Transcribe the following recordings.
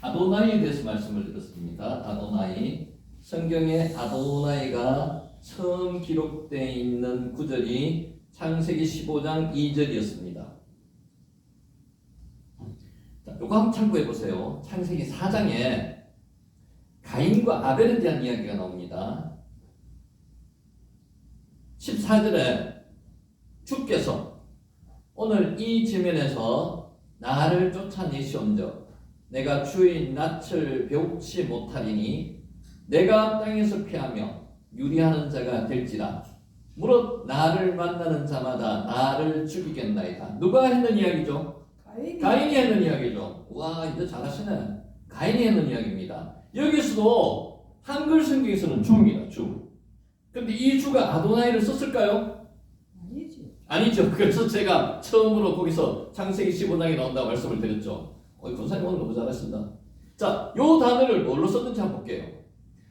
아도나이에 대해서 말씀을 드렸습니다. 아도나이. 성경에 아도나이가 처음 기록되어 있는 구절이 창세기 15장 2절이었습니다. 자, 이거 한번 참고해 보세요. 창세기 4장에 가인과 아벨에 대한 이야기가 나옵니다. 14절에 주께서 오늘 이 지면에서 나를 쫓아내시온즉 내가 주의 낯을 배우지 못하리니 내가 땅에서 피하며 유리하는 자가 될지라 무릇 나를 만나는 자마다 나를 죽이겠나이다. 누가 했는 이야기죠? 가인이 했는 이야기죠. 와, 이제 잘하시네. 가인이 했는 이야기입니다. 여기서도 한글 성경에서는 주입니다. 주. 근데 이 주가 아도나이를 썼을까요? 아니죠. 그래서 제가 처음으로 거기서 창세기 15장에 나온다고 말씀을 드렸죠. 권사님 오늘 너무 잘하신다. 자, 요 단어를 뭘로 썼는지 한번 볼게요.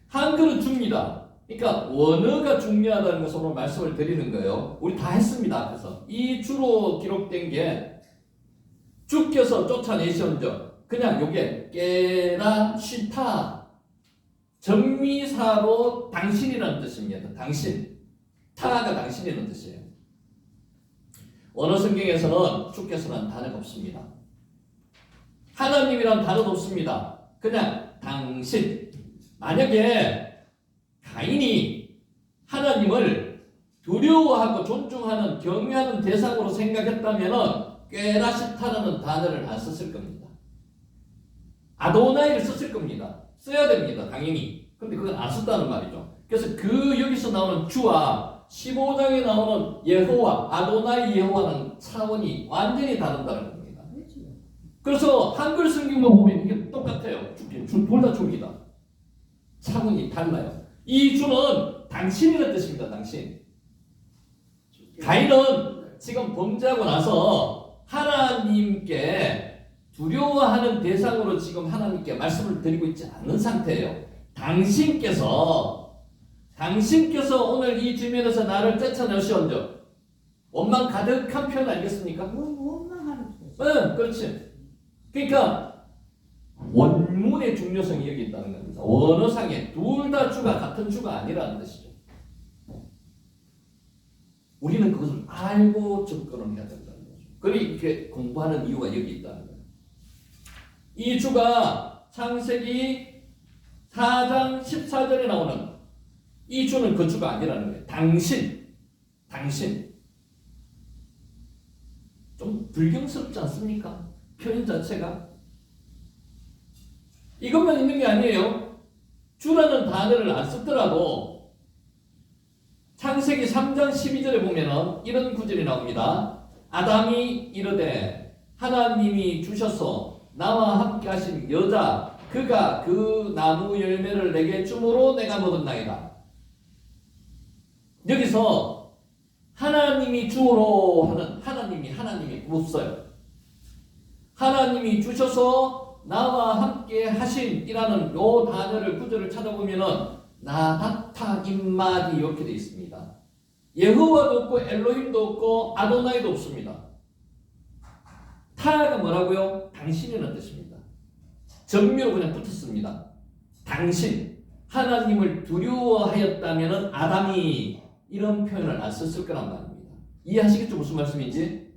한글은 주입니다. 그러니까 원어가 중요하다는 것을 오늘 말씀을 드리는 거예요. 우리 다 했습니다. 앞에서. 이 주로 기록된 게 주께서 쫓아내시온즉 그냥 요게 깨라 쉬타 정미사로 당신이라는 뜻입니다. 당신. 타가 당신이라는 뜻이에요. 원어 성경에서는 주께서는 단어가 없습니다. 하나님이란 단어도 없습니다. 그냥 당신. 만약에 가인이 하나님을 두려워하고 존중하는 경외하는 대상으로 생각했다면 꾀라시타라는 단어를 안 썼을 겁니다. 아도나이를 썼을 겁니다. 써야 됩니다. 당연히. 근데 그건 안 썼다는 말이죠. 그래서 여기서 나오는 주와 15장에 나오는 여호와, 아도나이 여호와는 차원이 완전히 다르다는 겁니다. 그래서 한글 성경만 보면 이게 똑같아요. 둘 다 주입니다. 차원이 달라요. 이 주는 당신이라는 뜻입니다. 당신. 가인은 지금 범죄하고 나서 하나님께 두려워하는 대상으로 지금 하나님께 말씀을 드리고 있지 않은 상태예요. 당신께서 오늘 이 지면에서 나를 쫓아내시온즉 원망 가득한 표현 알겠습니까? 원망하는 표. 네, 그렇지. 그러니까 원문의 중요성이 여기 있다는 겁니다. 원어상에 둘 다 주가 같은 주가 아니라는 뜻이죠. 우리는 그것을 알고 접근을 해야 된다는 거죠. 그렇게 공부하는 이유가 여기 있다는 거예요. 이 주가 창세기 4장 14절에 나오는 이 주는 그 주가 아니라는 거예요. 당신. 좀 불경스럽지 않습니까? 표현 자체가. 이것만 있는 게 아니에요. 주라는 단어를 안 쓰더라도 창세기 3장 12절에 보면은 이런 구절이 나옵니다. 아담이 이르되 하나님이 주셔서 나와 함께 하신 여자 그가 그 나무 열매를 내게 주므로 내가 먹었나이다. 여기서 하나님이 주로 하는 하나님이 없어요. 하나님이 주셔서 나와 함께 하신이라는 요 단어를 구절을 찾아보면은 나다타 임마디 이렇게 되어 있습니다. 여호와도 없고 엘로힘도 없고 아도나이도 없습니다. 타가 뭐라고요? 당신이라는 뜻입니다. 정미로 그냥 붙었습니다. 당신. 하나님을 두려워하였다면 아담이 이런 표현을 안 썼을 거란 말입니다. 이해하시겠죠? 무슨 말씀인지?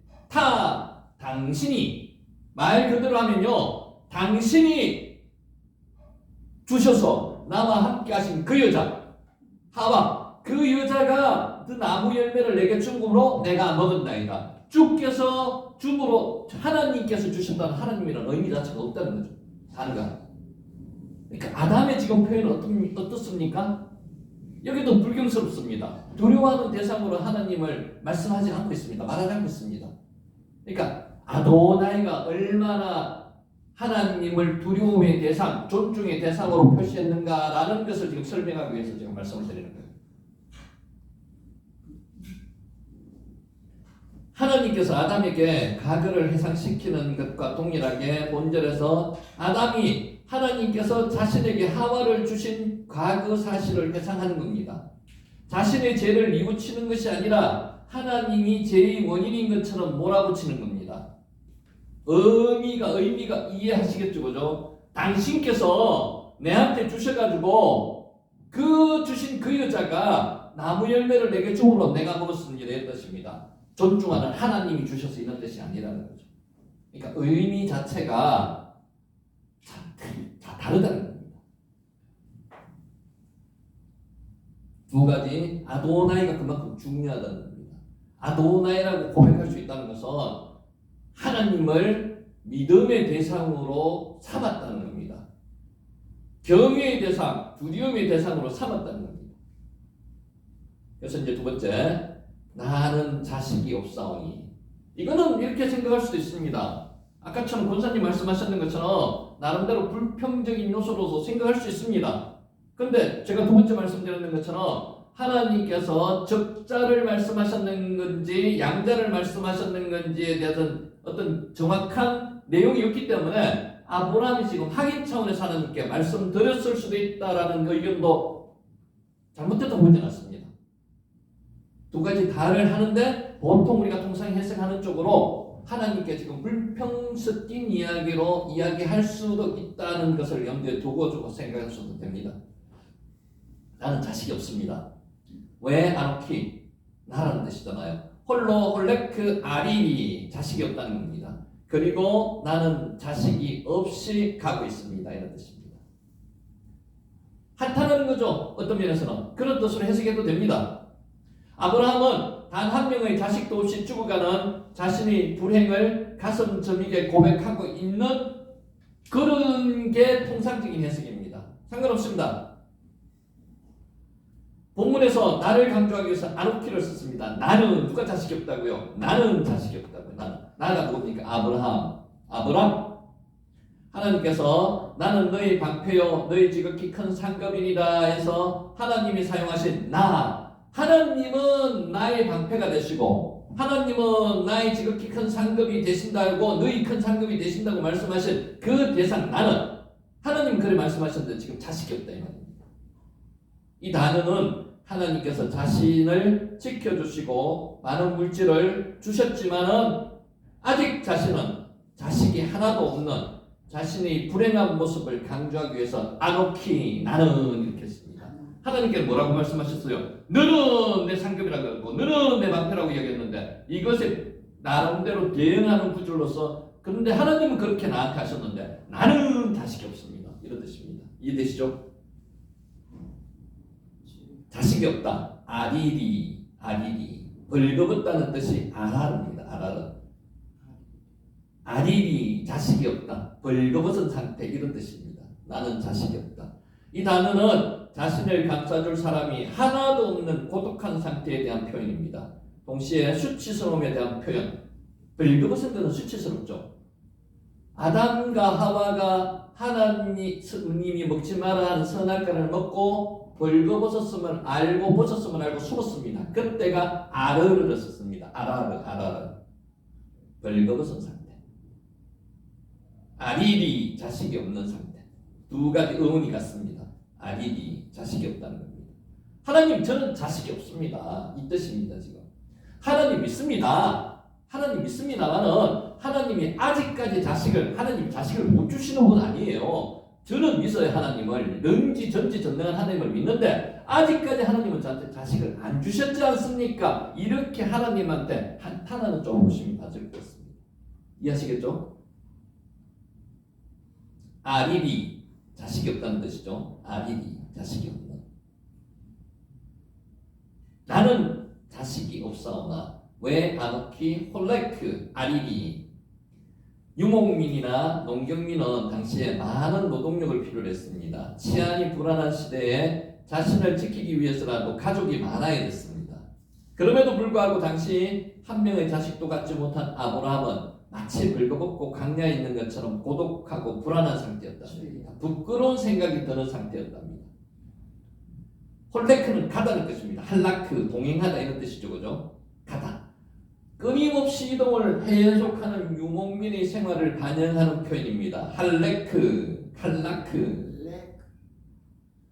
당신이 말 그대로 하면요. 당신이 주셔서 나와 함께 하신 그 여자 하와 그 여자가 그 나무 열매를 내게 줌으로 내가 먹었나이다. 주께서 줌으로 하나님께서 주셨다는 하나님이라는 의미 자체가 없다는 거죠. 단어가. 그러니까 아담의 지금 표현은 어떻습니까? 여기도 불경스럽습니다. 두려워하는 대상으로 하나님을 말씀하지 않고 있습니다. 말하지 않고 있습니다. 그러니까 아도나이가 얼마나 하나님을 두려움의 대상, 존중의 대상으로 표시했는가라는 것을 지금 설명하기 위해서 지금 말씀을 드리는 거예요. 하나님께서 아담에게 과거를 해상시키는 것과 동일하게 본절에서 아담이 하나님께서 자신에게 하와를 주신 과거 사실을 회상하는 겁니다. 자신의 죄를 뉘우치는 것이 아니라 하나님이 죄의 원인인 것처럼 몰아붙이는 겁니다. 의미가 이해하시겠죠, 그죠? 당신께서 내한테 주셔가지고 그 주신 그 여자가 나무 열매를 내게 주므로 내가 먹었습니다. 이런 뜻입니다. 존중하는 하나님이 주셔서 이런 뜻이 아니라는 거죠. 그러니까 의미 자체가 다 다르다는 겁니다. 두 가지 아도나이가 그만큼 중요하다는 겁니다. 아도나이라고 고백할 수 있다는 것은 하나님을 믿음의 대상으로 삼았다는 겁니다. 경외의 대상, 두려움의 대상으로 삼았다는 겁니다. 그래서 이제 두 번째, 나는 자식이 없사오니. 이거는 이렇게 생각할 수도 있습니다. 아까처럼 권사님 말씀하셨는 것처럼 나름대로 불평적인 요소로도 생각할 수 있습니다. 그런데 제가 두 번째 말씀드렸는 것처럼 하나님께서 적자를 말씀하셨는 건지 양자를 말씀하셨는 건지에 대한 어떤 정확한 내용이 없기 때문에 아브라함이 지금 확인 차원에서 하나님께 말씀드렸을 수도 있다라는 의견도 잘못됐다고 보지 않았습니다. 두 가지 다를 하는데 보통 우리가 통상 해석하는 쪽으로 하나님께 지금 불평스럽게 이야기로 이야기할 수도 있다는 것을 염두에 두고 생각하셔도 됩니다. 나는 자식이 없습니다. 왜 아노키? 나라는 뜻이잖아요. 홀로 홀레크 아리리 자식이 없다는 겁니다. 그리고 나는 자식이 없이 가고 있습니다. 이런 뜻입니다. 한탄하는 거죠. 어떤 면에서는 그런 뜻으로 해석해도 됩니다. 아브라함은 단 한 명의 자식도 없이 죽어가는 자신의 불행을 가슴 저미게 고백하고 있는 그런 게 통상적인 해석입니다. 상관없습니다. 본문에서 나를 강조하기 위해서 아노키를 썼습니다. 나는 누가 자식이 없다고요? 나는 자식이 없다고요. 나가 누굽니까? 아브라함. 하나님께서 나는 너희 방패요 너희 지극히 큰 상급이니라 해서 하나님이 사용하신 하나님은 나의 방패가 되시고 하나님은 나의 지극히 큰 상급이 되신다고 너희 큰 상급이 되신다고 말씀하신 그 대상 나는 하나님 그렇게 말씀하셨는데 지금 자식이 없다 이 말입니다. 이 단어는 하나님께서 자신을 지켜주시고 많은 물질을 주셨지만은 아직 자신은 자식이 하나도 없는 자신의 불행한 모습을 강조하기 위해서 아노키 나는 이렇게 했습니다. 하나님께서 뭐라고 말씀하셨어요? 너는 내 상급이라고 했고 너는 내 방패라고 이야기했는데 이것에 나름대로 대응하는 구절로서 그런데 하나님은 그렇게 나한테 하셨는데 나는 자식이 없습니다. 이런 뜻입니다. 이해되시죠? 자식이 없다. 아리리 벌거벗다는 뜻이 아라르입니다. 아리리 자식이 없다. 벌거벗은 상태 이런 뜻입니다. 나는 자식이 없다. 이 단어는 자신을 감싸줄 사람이 하나도 없는 고독한 상태에 대한 표현입니다. 동시에 수치스러움에 대한 표현. 벌거벗은 것은 수치스럽죠. 아담과 하와가 하나님이 먹지 마라 하는 선악과를 먹고 벌거벗었음을 알고 벗었음을 알고 숨었습니다. 그때가 아르를 썼습니다. 아라르 벌거벗은 상태. 아리리 자식이 없는 상태. 두 가지 의문이 같습니다. 아리리 자식이 없다는 겁니다. 하나님 저는 자식이 없습니다. 이 뜻입니다. 지금 하나님 믿습니다만은 하나님이 아직까지 하나님 자식을 못 주시는 분 아니에요. 저는 믿어요. 하나님을 능지 전지 전능한 하나님을 믿는데 아직까지 하나님은 저한테 자식을 안 주셨지 않습니까? 이렇게 하나님한테 한탄하는 조금씩 받을 것 같습니다. 이해하시겠죠? 아리리 자식이 없다는 뜻이죠. 아리리 자식이 없는. 나는 자식이 없사오나 왜 아노키 홀레크 아리리. 유목민이나 농경민은 당시에 많은 노동력을 필요로 했습니다. 치안이 불안한 시대에 자신을 지키기 위해서라도 가족이 많아야 됐습니다. 그럼에도 불구하고 당시 한 명의 자식도 갖지 못한 아브라함은 마치 벌거벗고 광야에 있는 것처럼 고독하고 불안한 상태였답니다. 부끄러운 생각이 드는 상태였답니다. 홀레크는 가다는 뜻입니다. 할라크 동행하다 이런 뜻이죠, 그죠? 가다. 끊임없이 이동을 계속하는 유목민의 생활을 반영하는 표현입니다. 할라크.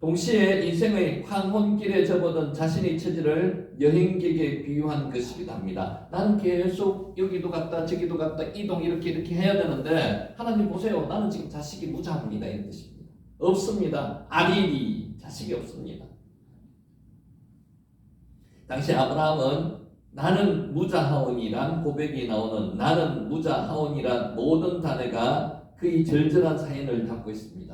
동시에 인생의 황혼길에 접어든 자신의 처지를 여행객에 비유한 것이기도 합니다. 나는 계속 여기도 갔다 저기도 갔다 이동 이렇게 해야 되는데 하나님 보세요. 나는 지금 자식이 무자합니다. 이런 뜻입니다. 없습니다. 아리리 자식이 없습니다. 당시 아브라함은 나는 무자하오니란 고백이 나오는 나는 무자하오니란 모든 단어가 그의 절절한 사연을 담고 있습니다.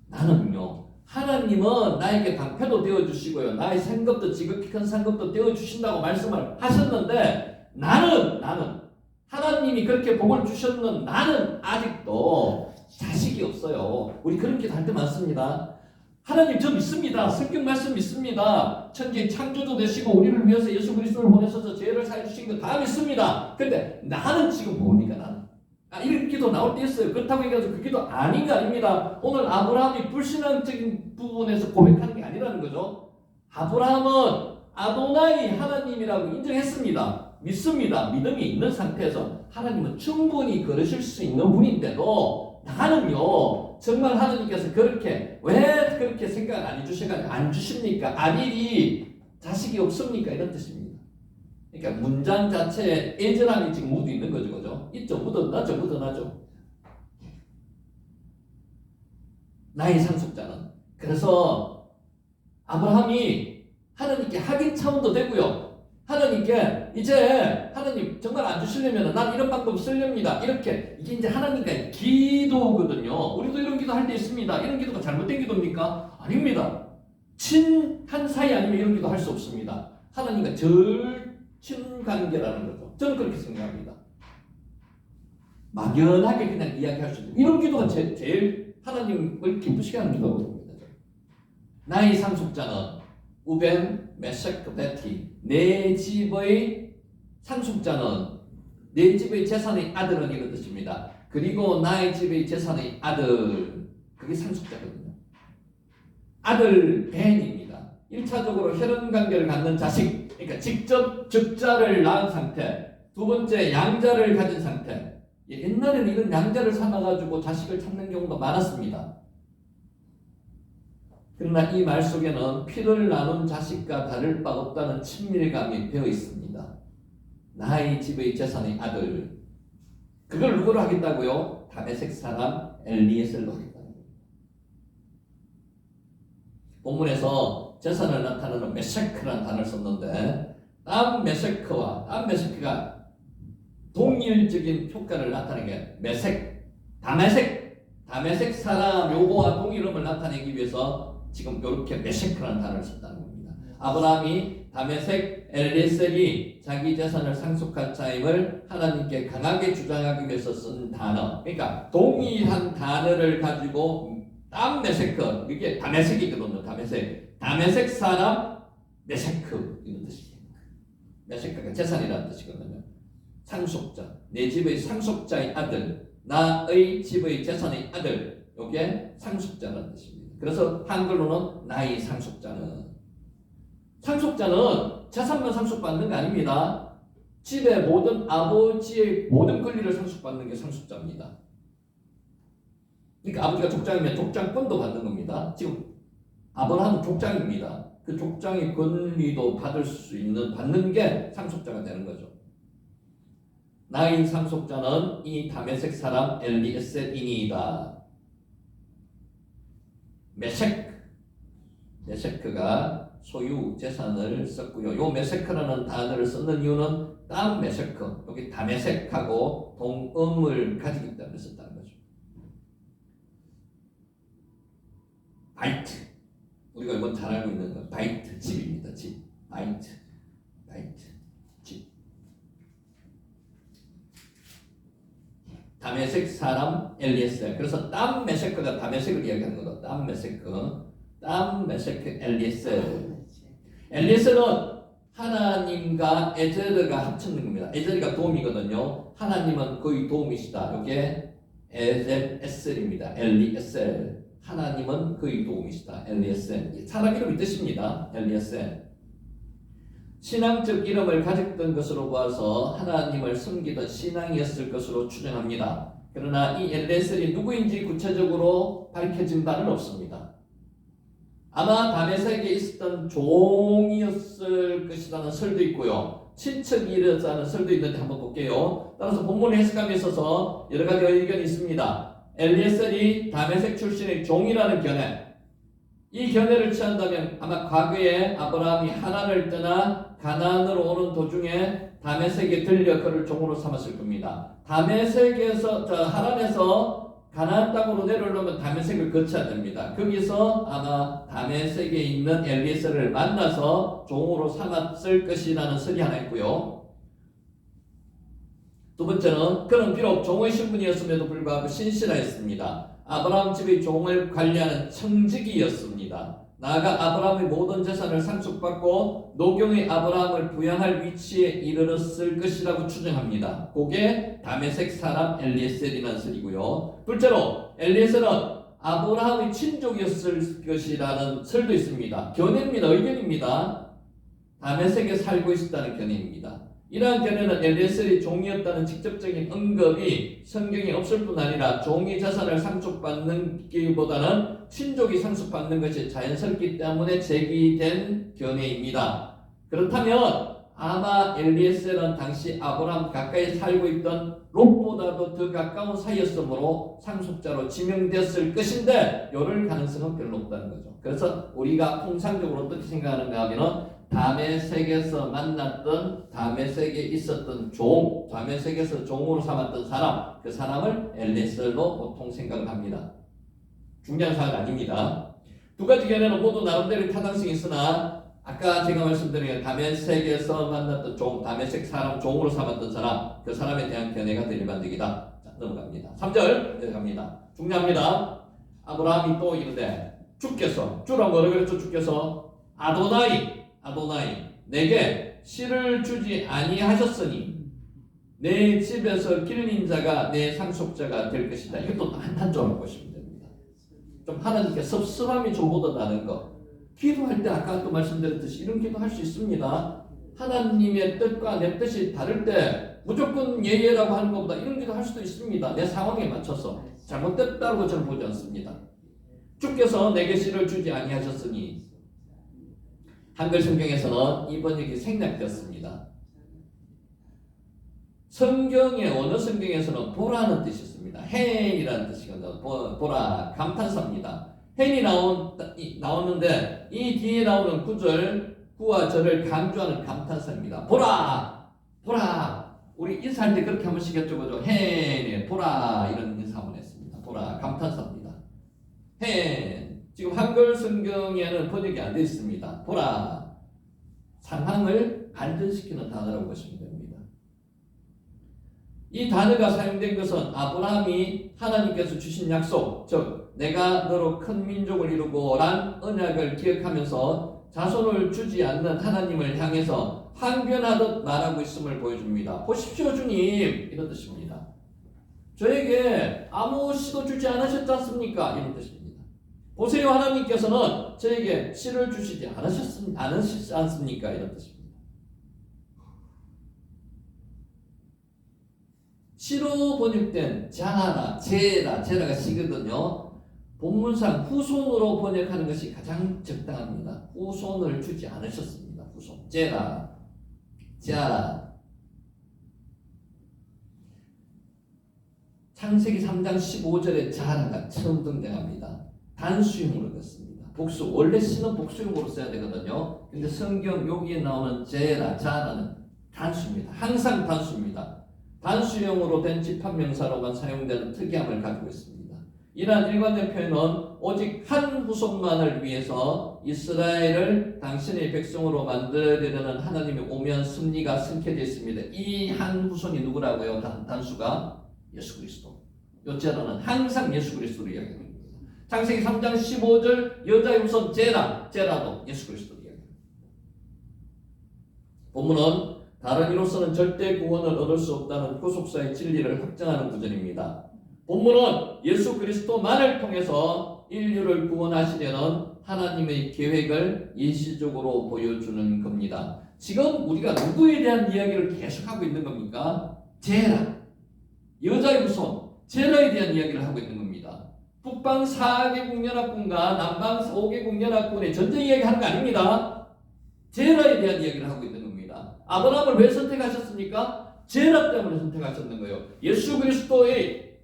나는요. 하나님은 나에게 방패도 되어주시고요. 나의 상급도 지극히 큰 상급도 되어주신다고 말씀을 하셨는데 나는 하나님이 그렇게 복을 주셨는 나는 아직도 자식이 없어요. 우리 그런 기도 할 때 많습니다. 하나님 저 믿습니다. 성경 말씀 믿습니다. 천지의 창조주 되시고 우리를 위해서 예수 그리스도를 보내셔서 죄를 사해 주신 거 다 믿습니다. 근데 나는 지금 뭡니까 나는? 이런 기도 나올 때 있어요. 그렇다고 해가지고 그 기도 아닌 거 아닙니다. 오늘 아브라함이 불신앙적인 부분에서 고백하는 게 아니라는 거죠. 아브라함은 아도나이 하나님이라고 인정했습니다. 믿습니다. 믿음이 있는 상태에서 하나님은 충분히 그러실 수 있는 분인데도 나는요 정말 하나님께서 그렇게 왜 그렇게 생각 안 해주셔가지고 안 주십니까? 아들이 자식이 없습니까? 이런 뜻입니다. 그러니까 문장 자체에 애절함이 지금 묻어 있는 거죠, 그죠? 있죠, 묻어나죠. 나의 상속자는. 그래서 아브라함이 하나님께 확인 차원도 되고요. 하나님께 이제 하나님 정말 안 주시려면 난 이런 방법 쓰렵니다. 이렇게 이게 이제 하나님과의 기도거든요. 우리도 이런 기도 할 때 있습니다. 이런 기도가 잘못된 기도입니까? 아닙니다. 친한 사이 아니면 이런 기도 할 수 없습니다. 하나님과 절친 관계라는 거죠. 저는 그렇게 생각합니다. 막연하게 그냥 이야기할 수 있는 이런 기도가 제일 하나님을 기쁘시게 하는 기도거든요. 나의 상속자는 우벤, 메섹, 베티 내 집의 상속자는 내 집의 재산의 아들은 이런 뜻입니다. 그리고 나의 집의 재산의 아들 그게 상속자거든요. 아들 벤입니다. 1차적으로 혈연관계를 갖는 자식 그러니까 직접 적자를 낳은 상태 두 번째 양자를 가진 상태 옛날에는 이런 양자를 삼아가지고 자식을 찾는 경우도 많았습니다. 그러나 이 말 속에는 피를 나눈 자식과 다를 바 없다는 친밀감이 배어 있습니다. 나의 집의 재산의 아들 그걸 누구로 하겠다고요? 다메섹 사람 엘리에셀로 하겠다는 겁니다. 본문에서 재산을 나타내는 메세크라는 단어를 썼는데 땀 메세크와 동일적인 효과를 나타내게 다메섹 사람 요거와 동일음을 나타내기 위해서 지금 이렇게 메세크라는 단어를 썼다는 겁니다. 아브라함이 다메섹 엘리에셀이 자기 재산을 상속할 자임을 하나님께 강하게 주장하기 위해서 쓴 단어. 그러니까 동일한 단어를 가지고 땀 메세크 이게 다메섹이거든요. 다메섹 사람 메세크 이런 뜻이에요. 메세크가 재산이라는 뜻이거든요. 상속자, 내 집의 상속자의 아들, 나의 집의 재산의 아들, 이게 상속자라는 뜻입니다. 그래서 한글로는 나의 상속자는 재산만 상속받는 게 아닙니다. 집의 모든 아버지의 모든 권리를 상속받는 게 상속자입니다. 그러니까 아버지가 족장이면 족장권도 받는 겁니다. 지금 아브라함은 족장입니다. 그 족장의 권리도 받는 게 상속자가 되는 거죠. 나의 상속자는 이 다메섹 사람 엘리에셀이니이다. 메세크가 소유 재산을 썼고요. 요 메세크라는 단어를 썼는 이유는 다음 메세크 여기 다메섹하고 동음을 가지기 때문에 썼다는 거죠. 바이트 우리가 이번 잘 알고 있는 건 바이트 집입니다. 집 바이트 집 다메섹 사람 엘리에셀 그래서 땀 메세크가 다메섹을 이야기하는 거다. 땀 메세크 엘리에셀은 하나님과 에제르가 합쳐진 겁니다. 에제르가 도움이거든요. 하나님은 그의 도움이시다. 이게 에셀입니다. 엘리에셀 하나님은 그의 도움이시다. 엘리에셀 사람 이름이 뜻입니다. 엘리에셀 신앙적 이름을 가졌던 것으로 보아서 하나님을 섬기던 신앙이었을 것으로 추정합니다. 그러나 이 엘리에셀이 누구인지 구체적으로 밝혀진 바는 없습니다. 아마 다메섹에 있었던 종이었을 것이라는 설도 있고요. 친척이라는 설도 있는데 한번 볼게요. 따라서 본문의 해석감에 있어서 여러 가지 의견이 있습니다. 엘리에셀이 다메섹 출신의 종이라는 견해, 이 견해를 취한다면 아마 과거에 아브라함이 하란을 떠나 가나안으로 오는 도중에 다메섹에 들려 그를 종으로 삼았을 겁니다. 하란에서 가나안 땅으로 내려오려면 다메섹을 거쳐야 됩니다. 거기서 아마 다메섹에 있는 엘리에셀을 만나서 종으로 삼았을 것이라는 설이 하나 있고요. 두 번째는 그는 비록 종의 신분이었음에도 불구하고 신실하였습니다. 아브라함 집의 종을 관리하는 청지기였습니다. 나아가 아브라함의 모든 재산을 상속받고 노경의 아브라함을 부양할 위치에 이르렀을 것이라고 추정합니다. 그게 다메섹 사람 엘리에셀이라는 설이고요. 둘째로 엘리에셀은 아브라함의 친족이었을 것이라는 설도 있습니다. 견해입니다. 의견입니다. 다메섹에 살고 있었다는 견해입니다. 이러한 견해는 엘리에셀이 종이었다는 직접적인 언급이 성경에 없을 뿐 아니라 종이 자산을 상속받는 기보다는 친족이 상속받는 것이 자연스럽기 때문에 제기된 견해입니다. 그렇다면 아마 엘리에셀은 당시 아브라함 가까이 살고 있던 롯보다도 더 가까운 사이였으므로 상속자로 지명됐을 것인데 이럴 가능성은 별로 없다는 거죠. 그래서 우리가 통상적으로 어떻게 생각하는가 하면은 다메섹에서 만났던, 다메섹에 있었던 종, 다메섹에서 종으로 삼았던 사람, 그 사람을 엘리에셀로 보통 생각을 합니다. 중요한 사항은 아닙니다. 두 가지 견해는 모두 나름대로 타당성이 있으나 아까 제가 말씀드린 다메섹에서 만났던 종, 다메섹 사람 종으로 삼았던 사람, 그 사람에 대한 견해가 더 일반적이다. 자, 넘어갑니다. 3절 내려갑니다. 중요합니다. 아브라함이 또 이르되 주께서, 주라고 뭐라 그랬죠? 주께서 아도나이 내게 씨를 주지 아니하셨으니 내 집에서 길린 자가 내 상속자가 될 것이다. 이것도 한탄점을 보시면 됩니다. 좀 하나님께 섭섭함이 좀 묻어나는 거. 기도할 때 아까 또 말씀드렸듯이 이런 기도할 수 있습니다. 하나님의 뜻과 내 뜻이 다를 때 무조건 예예라고 하는 것보다 이런 기도 할 수도 있습니다. 내 상황에 맞춰서. 잘못됐다고 저는 보지 않습니다. 주께서 내게 씨를 주지 아니하셨으니 한글 성경에서는 이 번역이 생략되었습니다. 성경의 어느 성경에서는 보라는 뜻이 있습니다. 헨이라는 뜻이거든요. 보라, 감탄사입니다. 헨이 나오는데 이 뒤에 나오는 구와 절을 강조하는 감탄사입니다. 보라! 우리 인사할 때 그렇게 한 번씩 했죠. 그죠? 헨, 보라 이런 인사 한번 했습니다. 보라, 감탄사입니다. 헨. 지금 한글 성경에는 번역이 안 되어 있습니다. 보라, 상황을 반전시키는 단어라고 보시면 됩니다. 이 단어가 사용된 것은 아브라함이 하나님께서 주신 약속, 즉 내가 너로 큰 민족을 이루고 란 언약을 기억하면서 자손을 주지 않는 하나님을 향해서 항변하듯 말하고 있음을 보여줍니다. 보십시오 주님, 이런 뜻입니다. 저에게 아무 씨도 주지 않으셨지 않습니까? 이런 뜻입니다. 보세요, 하나님께서는 저에게 씨를 주시지 않으시지 않습니까? 이런 뜻입니다. 씨로 번역된 제라가 씨거든요. 본문상 후손으로 번역하는 것이 가장 적당합니다. 후손을 주지 않으셨습니다. 후손, 제라. 창세기 3장 15절에 자라가 처음 등장합니다. 단수형으로 됐습니다. 복수, 원래 씨는 복수형으로 써야 되거든요. 근데 성경 여기에 나오는 자라는 단수입니다. 항상 단수입니다. 단수형으로 된 집합명사로만 사용되는 특이함을 가지고 있습니다. 이러한 일관된 표현은 오직 한 후손만을 위해서 이스라엘을 당신의 백성으로 만들려는 하나님의 오묘한 섭리가 숨겨져 있습니다. 이 한 후손이 누구라고요? 단수가 예수 그리스도. 이 제라는 항상 예수 그리스도를 이야기합니다. 창세기 3장 15절 여자의 후손 제라도 예수 그리스도를 이야기합니다. 본문은 다른 이로서는 절대 구원을 얻을 수 없다는 구속사의 진리를 확정하는 구절입니다. 본문은 예수 그리스도만을 통해서 인류를 구원하시려는 하나님의 계획을 예시적으로 보여주는 겁니다. 지금 우리가 누구에 대한 이야기를 계속하고 있는 겁니까? 제라, 여자의 후손, 제라에 대한 이야기를 하고 있는 겁니다. 북방 4개국 연합군과 남방 5개국 연합군의 전쟁 이야기하는 거 아닙니다. 제라에 대한 이야기를 하고 있는 겁니다. 아브라함을 왜 선택하셨습니까? 제라 때문에 선택하셨는 거예요. 예수 그리스도의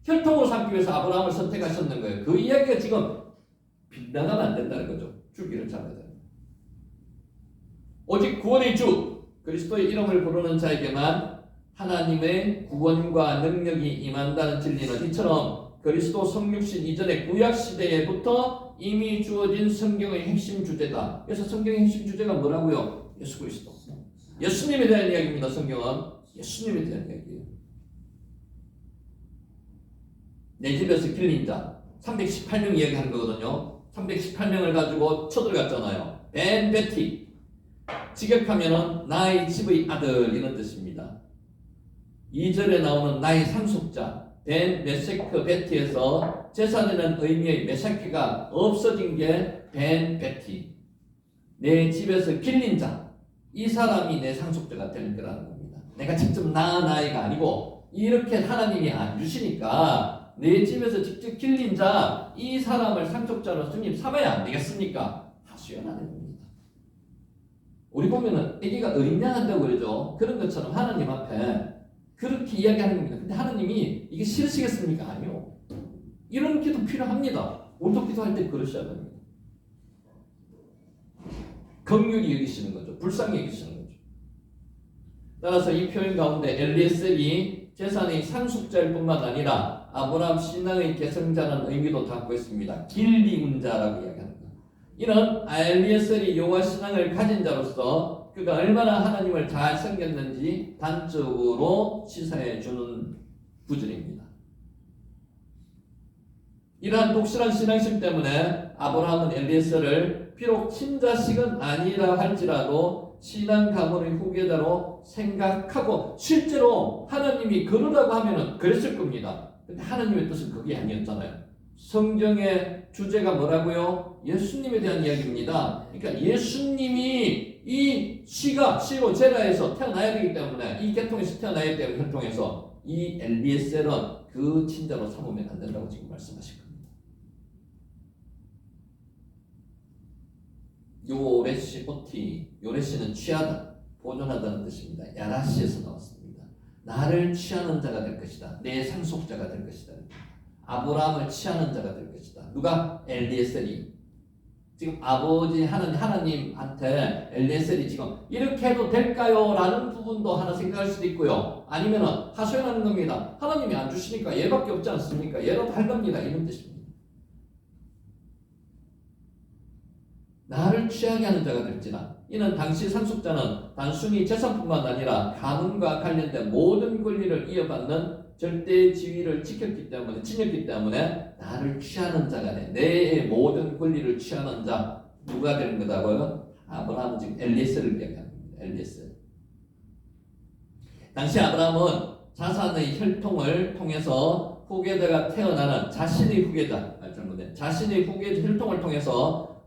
혈통으로 삼기 위해서 아브라함을 선택하셨는 거예요. 그 이야기가 지금 빗나가면 안 된다는 거죠. 줄기를 잡아야 돼요. 오직 구원의 주 그리스도의 이름을 부르는 자에게만 하나님의 구원과 능력이 임한다는 진리는 이처럼 그리스도 성육신 이전의 구약시대에부터 이미 주어진 성경의 핵심 주제다. 그래서 성경의 핵심 주제가 뭐라고요? 예수 그리스도. 예수님에 대한 이야기입니다. 성경은 예수님에 대한 이야기예요. 내 집에서 길린 자 318명 이야기하는 거거든요. 318명을 가지고 쳐들어갔잖아요. 벤 베티 직역하면은 나의 집의 아들 이런 뜻입니다. 2절에 나오는 나의 상속자 벤 메세크 베티에서 제사되는 의미의 메세크가 없어진 게 벤 베티. 내 집에서 길린 자, 이 사람이 내 상속자가 될 거라는 겁니다. 내가 직접 낳은 아이가 아니고 이렇게 하나님이 안 주시니까 내 집에서 직접 길린 자, 이 사람을 상속자로 주님 삼아야 안 되겠습니까? 하수연하는 겁니다. 우리 보면은 아기가 어린 양 한다고 그러죠. 그런 것처럼 하나님 앞에 그렇게 이야기하는 겁니다. 근데 하나님이 이게 싫으시겠습니까? 아니요. 이런 기도 필요합니다. 우리도 기도할 때 그러셔야 됩니다. 긍휼히 여기시는 거죠. 불쌍히 여기시는 거죠. 따라서 이 표현 가운데 엘리에셀이 재산의 상속자일 뿐만 아니라 아브라함 신앙의 계승자라는 의미도 담고 있습니다. 길리운 자라고 이야기합니다. 이는 엘리에셀이 여호와 신앙을 가진 자로서 그가 얼마나 하나님을 잘 섬겼는지 단적으로 시사해 주는 구절입니다. 이러한 독실한 신앙심 때문에 아브라함은 엘리에셀을 비록 친자식은 아니라 할지라도 신앙 가문의 후계자로 생각하고 실제로 하나님이 그러라고 하면은 그랬을 겁니다. 근데 하나님의 뜻은 그게 아니었잖아요. 성경의 주제가 뭐라고요? 예수님에 대한 이야기입니다. 그러니까 예수님이 이 씨로 제라에서 태어나야 되기 때문에 이 계통에서 태어나야 되는 혈통에서 이 엘리에셀은 그 친자로 삼으면 안 된다고 지금 말씀하신 겁니다. 요레시 오티, 요레시는 취하다, 보존하다는 뜻입니다. 야라시에서 나왔습니다. 나를 취하는 자가 될 것이다. 내 상속자가 될 것이다. 아브라함을 취하는 자가 될 것이다. 누가? 엘리에셀이. 지금 아버지 하나님한테 엘리에셀이 지금 이렇게 해도 될까요? 라는 부분도 하나 생각할 수도 있고요. 아니면은 하소연하는 겁니다. 하나님이 안 주시니까 얘밖에 없지 않습니까? 얘라도 할 겁니다. 이런 뜻입니다. 나를 취하게 하는 자가 될지라. 이는 당시 상속자는 단순히 재산뿐만 아니라 가문과 관련된 모든 권리를 이어받는 절대 지위를 지켰기 때문에 나를 취하는 자가 돼. 내 모든 권리를 취하는 자 누가 되는 거다고요? 아브라함은 지금 엘리에셀을 이야기합니다. 엘리에셀. 당시 아브라함은 자산의 혈통을 통해서 후계자가 태어나는 자신의 후계자 혈통을 통해서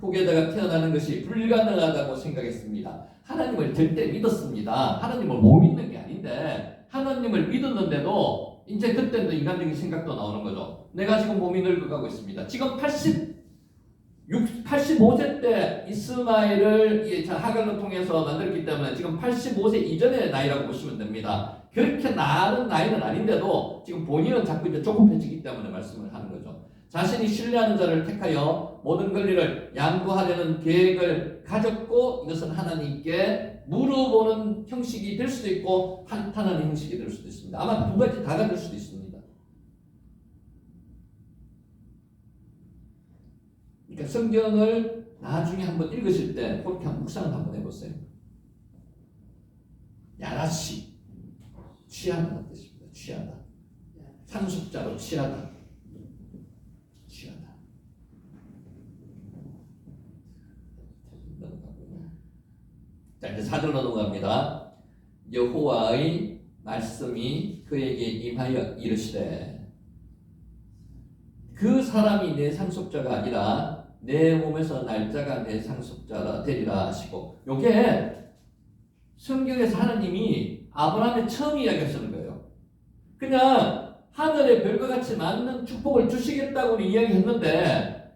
후계자가 태어나는 것이 불가능하다고 생각했습니다. 하나님을 절대 믿었습니다. 하나님을 못 믿는 게 아닌데 하나님을 믿었는데도 이제 그때도 인간적인 생각도 나오는 거죠. 내가 지금 몸이 늙어가고 있습니다. 지금 85세 때 이스마엘을 하갈로 통해서 만들었기 때문에 지금 85세 이전의 나이라고 보시면 됩니다. 그렇게 나은 나이는 아닌데도 지금 본인은 자꾸 이제 조급해지기 때문에 말씀을 하는 거죠. 자신이 신뢰하는 자를 택하여 모든 권리를 양도하려는 계획을 가졌고 이것은 하나님께 물어보는 형식이 될 수도 있고 한탄하는 형식이 될 수도 있습니다. 아마 두 가지 다가 될 수도 있습니다. 그러니까 성경을 나중에 한번 읽으실 때 그렇게 묵상을 한번 해보세요. 야라시 취하는 뜻입니다. 취하다. 상속자로 취하다. 자, 이제 4절로 넘어갑니다. 여호와의 말씀이 그에게 임하여 이르시되 그 사람이 내 상속자가 아니라 내 몸에서 날짜가 내 상속자라 되리라 하시고, 요게 성경에서 하나님이 아브라함의 처음 이야기하시는 거예요. 그냥 하늘의 별과 같이 많은 축복을 주시겠다고 이야기했는데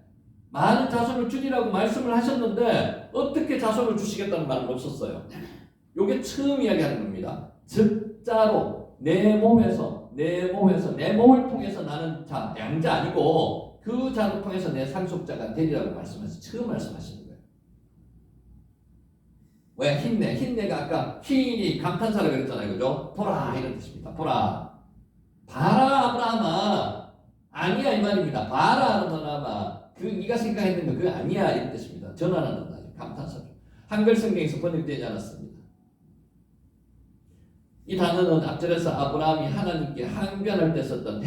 많은 자손을 주리라고 말씀을 하셨는데 어떻게 자손을 주시겠다는 말은 없었어요. 요게 처음 이야기하는 겁니다. 적자로 내 몸을 통해서 나는 자, 양자 아니고 그 자를 통해서 내 상속자가 되리라고 처음 말씀하시는 거예요. 왜? 힘내가 아까 힘이 감탄사라고 그랬잖아요. 그죠? 보라 이런 뜻입니다. 보라. 봐라 아브라함아. 아니야 이 말입니다. 봐라 아브라함아. 네가 생각했는 거 그거 아니야 이런 뜻입니다. 전환하는 말이에요. 감탄사죠. 한글 성경에서 번역되지 않았습니다. 이 단어는 앞절에서 아브라함이 하나님께 항변할 때 썼던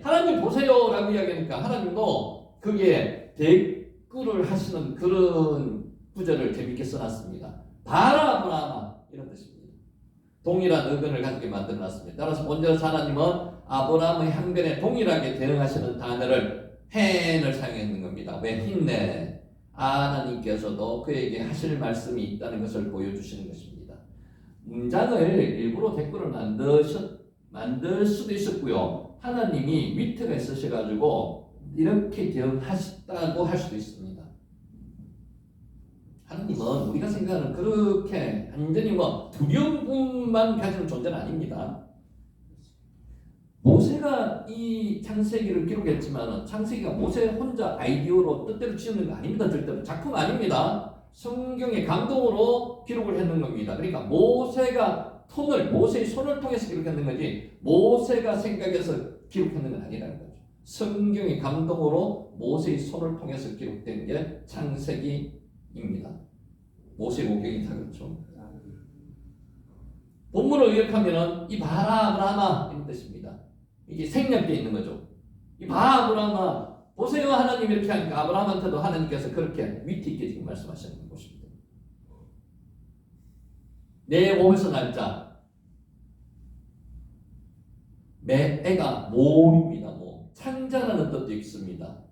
하나님 보세요 라고 이야기하니까 하나님도 그게 대꾸를 하시는 그런 구절을 재밌게 써놨습니다. 봐라 아브라함아 이런 뜻입니다. 동일한 의견을 갖게 만들어놨습니다. 따라서 본절에서 하나님은 아브라함의 항변에 동일하게 대응하시는 단어를 헨을 사용했는 겁니다. 왜 힘내? 하나님께서도 그에게 하실 말씀이 있다는 것을 보여주시는 것입니다. 문장을 일부러 대꾸를 만들 수도 있었고요. 하나님이 위트가 있으셔가지고 이렇게 대응하셨다고 할 수도 있습니다. 하나님은 우리가 생각하는 그렇게 완전히 두려움만 가지는 존재는 아닙니다. 모세가 이 창세기를 기록했지만 창세기가 모세 혼자 아이디어로 뜻대로 지었는 거 아닙니다. 절대로 작품 아닙니다. 성경의 감동으로 기록을 했는 겁니다. 그러니까 모세의 손을 통해서 기록했는 거지 모세가 생각해서 기록했는 건 아니라는 거죠. 성경의 감동으로 모세의 손을 통해서 기록된 게 창세기입니다. 모세 오경이 다 그렇죠. 본문을 의역하면은 이 봐라 아브라함아 이런 뜻입니다. 이게 생략되어 있는 거죠. 이 봐 아브라함아 보세요 하나님 이렇게 하니까 아브라함한테도 하나님께서 그렇게 위트 있게 지금 말씀하시는 것입니다. 내 몸에서 날자 애가 몸입니다. 창자라는 뜻도 있습니다.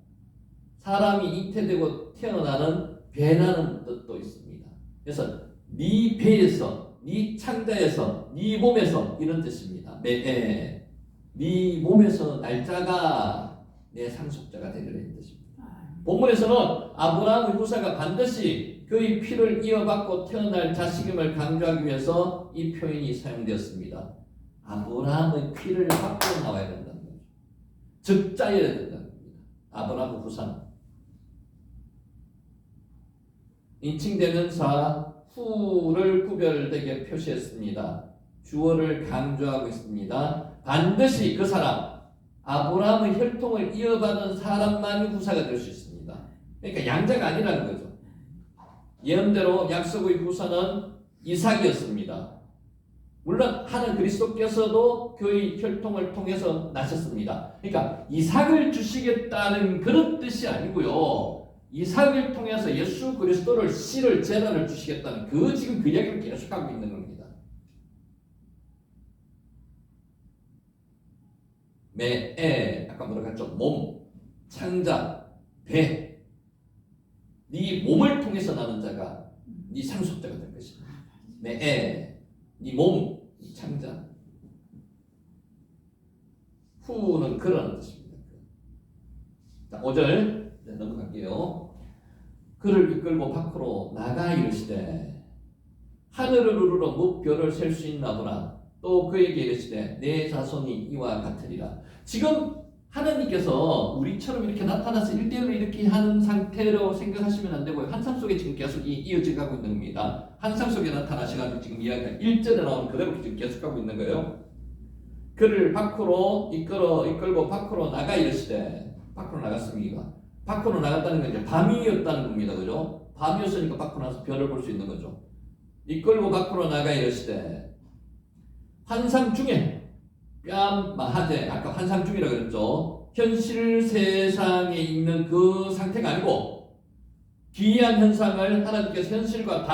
사람이 잉태되고 태어나는 배라는 뜻도 있습니다. 그래서 네 배에서 네 창자에서 네 몸에서 이런 뜻입니다. 네 몸에서 날짜가 내 상속자가 되리라는 뜻입니다. 본문에서는 아브라함의 후사가 반드시 그의 피를 이어받고 태어날 자식임을 강조하기 위해서 이 표현이 사용되었습니다. 아브라함의 피를 받고 나와야 된다는 거죠. 적자여야 된다는 겁니다. 아브라함의 후사는 인칭대명사 후를 구별되게 표시했습니다. 주어를 강조하고 있습니다. 반드시 그 사람 아브라함의 혈통을 이어받은 사람만이 후사가 될 수 있습니다. 그러니까 양자가 아니라는 거죠. 예언대로 약속의 후사는 이삭이었습니다. 물론 하는 그리스도께서도 그의 혈통을 통해서 나셨습니다. 그러니까 이삭을 주시겠다는 그런 뜻이 아니고요. 이삭을 통해서 예수 그리스도를 씨를 제사를 주시겠다는 지금 그 이야기를 계속하고 있는 겁니다. 아까 뭐라고 했죠? 몸, 창자, 배. 네 몸을 통해서 나는 자가 네 상속자가 될 것이다. 네 몸, 이 창자. 후는 그런 뜻입니다. 자, 5절 넘어갈게요. 그를 이끌고 밖으로 나가 이르시되 하늘을 우러러 무별을 셀 수 있나 보라. 또 그에게 이르시되 내 자손이 이와 같으리라. 지금 하나님께서 우리처럼 이렇게 나타나서 1대1로 이렇게 하는 상태로 생각하시면 안 되고요. 환상 속에 지금 계속 이어져 가고 있는 겁니다. 환상 속에 나타나셔가지고 지금 이야기가 1절에 나오는 그대로 지금 계속 가고 있는 거예요. 그를 밖으로 이끌고 밖으로 나가 이르시되 밖으로 나갔습니다. 밖으로 나갔다는 건 이제 밤이었다는 겁니다. 그죠? 밤이었으니까 밖으로 나서 별을 볼 수 있는 거죠. 이끌고 밖으로 나가 이르시되 환상 중에 뺨마하되 아까 환상 중이라고 그랬죠. 현실 세상에 있는 그 상태가 아니고 기이한 현상을 하나님께서 현상과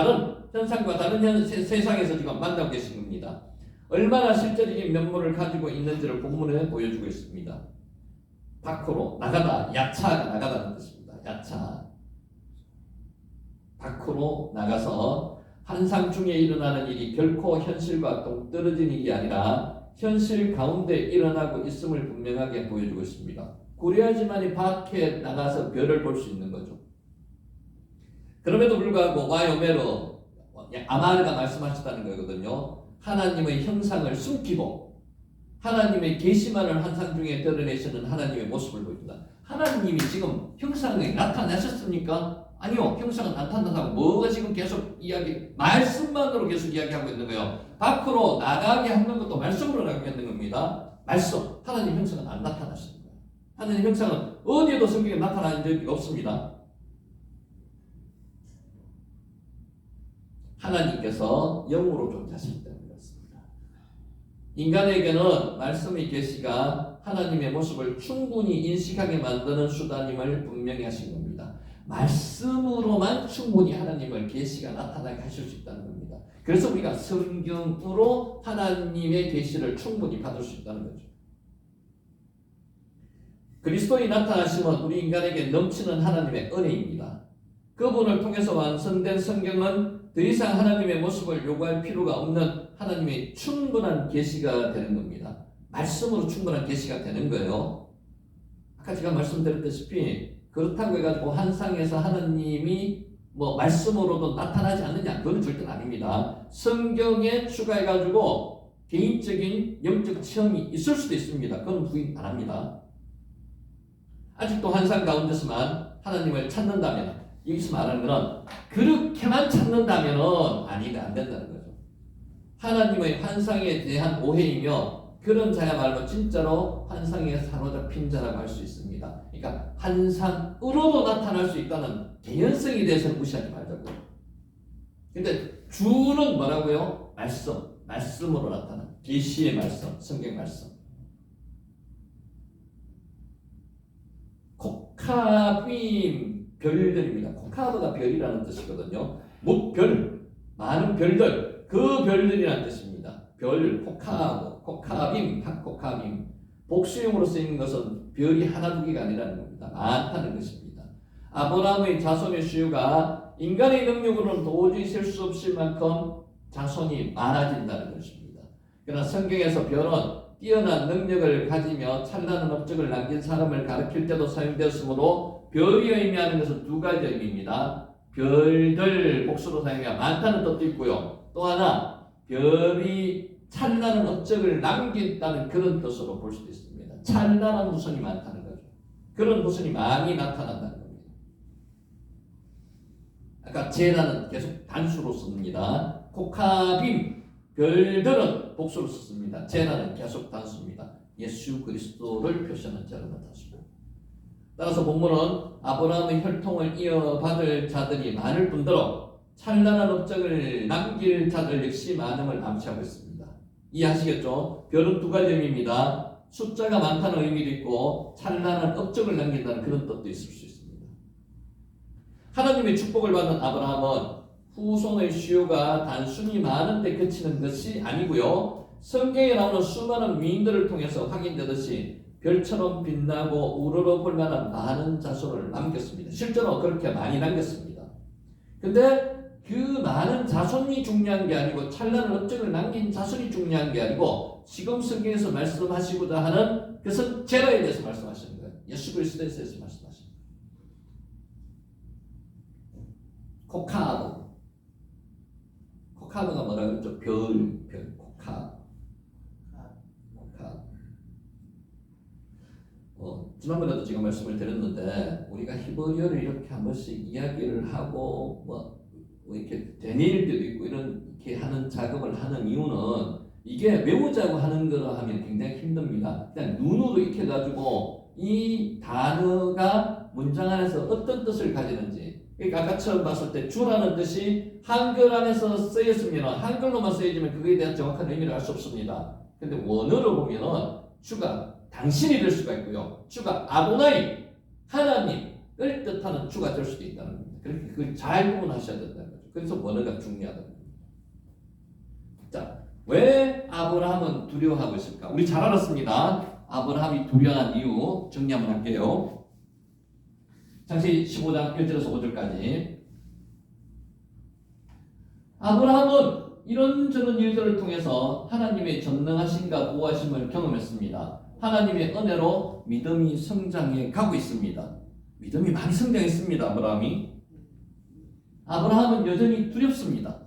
다른 세상에서 지금 만나고 계신 겁니다. 얼마나 실제적인 면모를 가지고 있는지를 본문에 보여주고 있습니다. 밖으로 나가다, 야차가 나가다는 뜻입니다. 야차. 밖으로 나가서 환상 중에 일어나는 일이 결코 현실과 동떨어진 일이 아니라 현실 가운데 일어나고 있음을 분명하게 보여주고 있습니다. 그래야지만이 밖에 나가서 별을 볼 수 있는 거죠. 그럼에도 불구하고 와요메로 아마르가 말씀하셨다는 거거든요. 하나님의 형상을 숨기고 하나님의 계시만을 환상 중에 드러내시는 하나님의 모습을 보입니다. 하나님이 지금 형상에 나타나셨습니까? 아니요. 형상은 나타난다고 뭐가 지금 계속 말씀만으로 계속 이야기하고 있는 거예요. 밖으로 나가게 하는 것도 말씀으로 나가게 하는 겁니다. 말씀. 하나님 형상은 안 나타나시는 거예요. 하나님 형상은 어디에도 성경에 나타난 적이 없습니다. 하나님께서 영으로 존재하시기 때문에 그렇습니다. 인간에게는 말씀의 계시가 하나님의 모습을 충분히 인식하게 만드는 수단임을 분명히 하신 겁니다. 말씀으로만 충분히 하나님을 계시가 나타나게 하실 수 있다는 겁니다. 그래서 우리가 성경으로 하나님의 계시를 충분히 받을 수 있다는 거죠. 그리스도의 나타나심은 우리 인간에게 넘치는 하나님의 은혜입니다. 그분을 통해서 완성된 성경은 더 이상 하나님의 모습을 요구할 필요가 없는 하나님의 충분한 계시가 되는 겁니다. 말씀으로 충분한 계시가 되는 거예요. 아까 제가 말씀드렸다시피 그렇다고 해가지고 환상에서 하나님이 말씀으로도 나타나지 않느냐, 그건 절대 아닙니다. 성경에 추가해가지고 개인적인 영적 체험이 있을 수도 있습니다. 그건 부인 안 합니다. 아직도 환상 가운데서만 하나님을 찾는다면, 여기서 말하는 건 그렇게만 찾는다면 아니다, 안 된다는 거죠. 하나님의 환상에 대한 오해이며 그런 자야말로 진짜로 환상에 사로잡힌 자라고 할 수 있습니다. 그러니까 환상으로도 나타날 수 있다는 개연성에 대해서는 무시하지 말자고요. 근데 주는 뭐라고요? 말씀으로 나타난 계시의 말씀, 성경 말씀. 코카빔 별들입니다. 코카브가 별이라는 뜻이거든요. 별, 많은 별들, 그 별들이라는 뜻입니다. 별, 코카빔. 복수용으로 쓰이는 것은 별이 하나 두 개가 아니라는 겁니다. 많다는 것입니다. 아브라함의 자손의 수요가 인간의 능력으로는 도저히 셀 수 없을 만큼 자손이 많아진다는 것입니다. 그러나 성경에서 별은 뛰어난 능력을 가지며 찬란한 업적을 남긴 사람을 가리킬 때도 사용되었으므로 별이 의미하는 것은 두 가지 의미입니다. 별들 복수로 사용해 많다는 뜻도 있고요. 또 하나 별이 찬란한 업적을 남긴다는 그런 뜻으로 볼 수도 있습니다. 찬란한 후손이 많다는 거죠. 그런 후손이 많이 나타난다는 겁니다. 아까 제라는 계속 단수로 씁니다. 코카빔 별들은 복수로 썼습니다. 제라는 계속 단수입니다. 예수 그리스도를 표시하는 제라는 단수입니다. 따라서 본문은 아브라함의 혈통을 이어받을 자들이 많을 뿐더러 찬란한 업적을 남길 자들 역시 많음을 암시하고 있습니다. 이해하시겠죠? 별은 두 가지 의미입니다. 숫자가 많다는 의미도 있고 찬란한 업적을 남긴다는 그런 뜻도 있을 수 있습니다. 하나님의 축복을 받는 아브라함은 후손의 수요가 단순히 많은데 그치는 것이 아니고요. 성경에 나오는 수많은 미인들을 통해서 확인되듯이 별처럼 빛나고 우러러 볼 만한 많은 자손을 남겼습니다. 실제로 그렇게 많이 남겼습니다. 근데 그 많은 자손이 중요한 게 아니고 찬란한 업적을 남긴 자손이 중요한 게 아니고 지금 성경에서 말씀하시고자 하는 그것은 제라에 대해서 말씀하시는 거예요. 예수 그리스도에 대해서 말씀하시는 거예요. 코카브가 뭐라고 그랬죠? 별, 코카브. 지난번에도 제가 말씀을 드렸는데 우리가 히브리어를 이렇게 한 번씩 이야기를 하고 이렇게 되뇌일 때도 있고 이렇게 하는 작업을 하는 이유는 이게 외우자고 하는 거라 하면 굉장히 힘듭니다. 그냥 눈으로 익혀가지고 이 단어가 문장 안에서 어떤 뜻을 가지는지, 그러니까 아까 처음 봤을 때 주라는 뜻이 한글 안에서 쓰였으면 한글로만 쓰여지면 그거에 대한 정확한 의미를 알 수 없습니다. 근데 원어로 보면은 주가 당신이 될 수가 있고요. 주가 아도나이, 하나님을 뜻하는 주가 될 수도 있다는 겁니다. 그렇게 그걸 잘 구분하셔야 된다는 거죠. 그래서 원어가 중요하다는 겁니다. 자, 왜 아브라함은 두려워하고 있을까? 우리 잘 알았습니다. 아브라함이 두려워한 이유 정리 한번 할게요. 창세기 15장 1절에서 5절까지. 아브라함은 이런저런 일들을 통해서 하나님의 전능하심과 보호하심을 경험했습니다. 하나님의 은혜로 믿음이 성장해 가고 있습니다. 믿음이 많이 성장했습니다. 아브라함은 여전히 두렵습니다.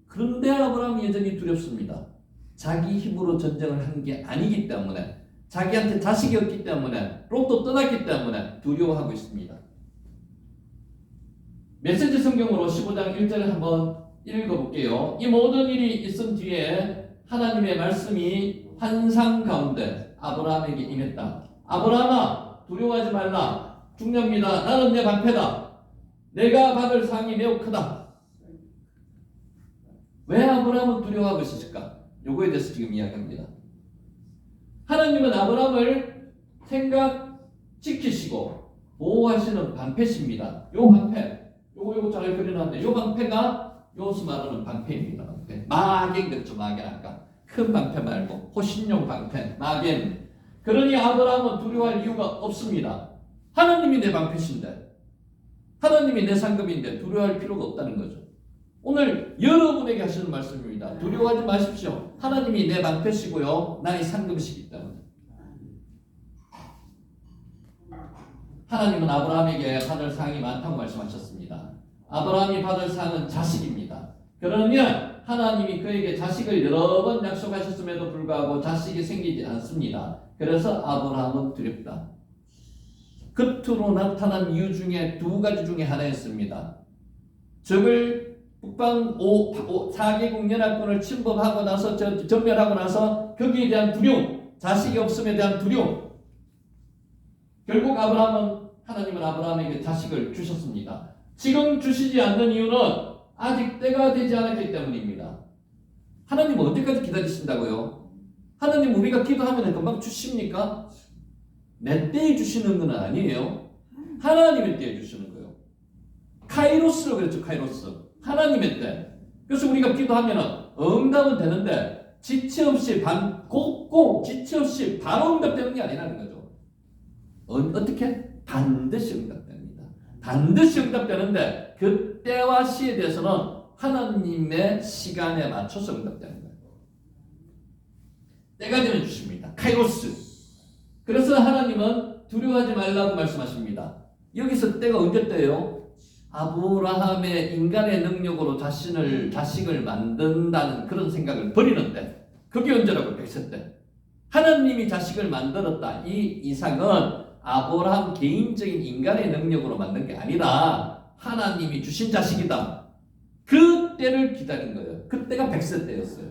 그런데 아브라함이 여전히 두렵습니다. 자기 힘으로 전쟁을 한 게 아니기 때문에, 자기한테 자식이 없기 때문에, 롯도 떠났기 때문에 두려워하고 있습니다. 메시지 성경으로 15장 1절을 한번 읽어볼게요. 이 모든 일이 있은 뒤에 하나님의 말씀이 환상 가운데 아브라함에게 임했다. 아브라함아, 두려워하지 말라. 중요합니다. 나는 내 방패다. 내가 받을 상이 매우 크다. 왜 아브라함은 두려워하고 있었을까? 요거에 대해서 지금 이야기합니다. 하나님은 아브라함을 지키시고 보호하시는 방패십니다. 요 방패, 요거 잘 그려놨는데, 요 방패가 요스 말하는 방패입니다. 방패. 마겐 그렇죠. 마겐 아까 큰 방패 말고 호신용 방패 마겐. 그러니 아브라함은 두려워할 이유가 없습니다. 하나님이 내 방패신데, 하나님이 내 상급인데 두려워할 필요가 없다는 거죠. 오늘 여러분에게 하시는 말씀입니다. 두려워하지 마십시오. 하나님이 내 방패시고요, 나의 상급이시기 때문에. 하나님은 아브라함에게 받을 상이 많다고 말씀하셨습니다. 아브라함이 받을 상은 자식입니다. 그러면 하나님이 그에게 자식을 여러 번 약속하셨음에도 불구하고 자식이 생기지 않습니다. 그래서 아브라함은 두렵다. 겉으로 나타난 이유 중에 두 가지 중에 하나였습니다. 적을 북방 4개국 연합군을 침범하고 나서 전멸하고 나서 거기에 대한 두려움, 자식이 없음에 대한 두려움. 결국 하나님은 아브라함에게 자식을 주셨습니다. 지금 주시지 않는 이유는 아직 때가 되지 않았기 때문입니다. 하나님 언제까지 기다리신다고요? 하나님 우리가 기도하면 금방 주십니까? 내 때에 주시는 건 아니에요. 하나님의 때에 주시는 거예요. 카이로스로 그랬죠. 카이로스. 하나님의 때. 그래서 우리가 기도하면 응답은 되는데 지체 없이 꼭 지체 없이 바로 응답되는 게 아니라는 거죠. 어떻게? 반드시 응답됩니다. 반드시 응답되는데 그 때와 시에 대해서는 하나님의 시간에 맞춰서 응답되는 거예요. 때가 되면 주십니다. 카이로스. 그래서 하나님은 두려워하지 말라고 말씀하십니다. 여기서 때가 언제 때예요? 아브라함의 인간의 능력으로 자식을 만든다는 그런 생각을 버리는데, 그게 언제라고? 100세 때. 하나님이 자식을 만들었다. 이 이상은 아브라함 개인적인 인간의 능력으로 만든 게 아니라 하나님이 주신 자식이다. 그 때를 기다린 거예요. 그때가 100세 때였어요.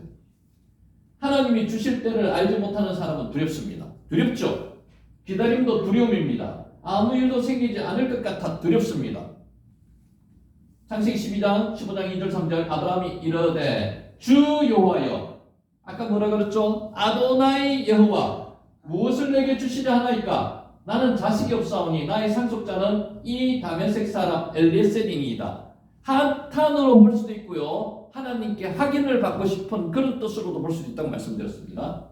하나님이 주실 때를 알지 못하는 사람은 두렵습니다. 두렵죠? 기다림도 두려움입니다. 아무 일도 생기지 않을 것 같아 두렵습니다. 창세기 12장 15장 2절 3절 아브라함이 이르되 주 여호와여, 아까 뭐라 그랬죠? 아도나이 여호와 무엇을 내게 주시려 하나이까? 나는 자식이 없사오니 나의 상속자는 이 다메섹 사람 엘리에셀이니이다. 한탄으로 볼 수도 있고요, 하나님께 확인을 받고 싶은 그런 뜻으로도 볼 수도 있다고 말씀드렸습니다.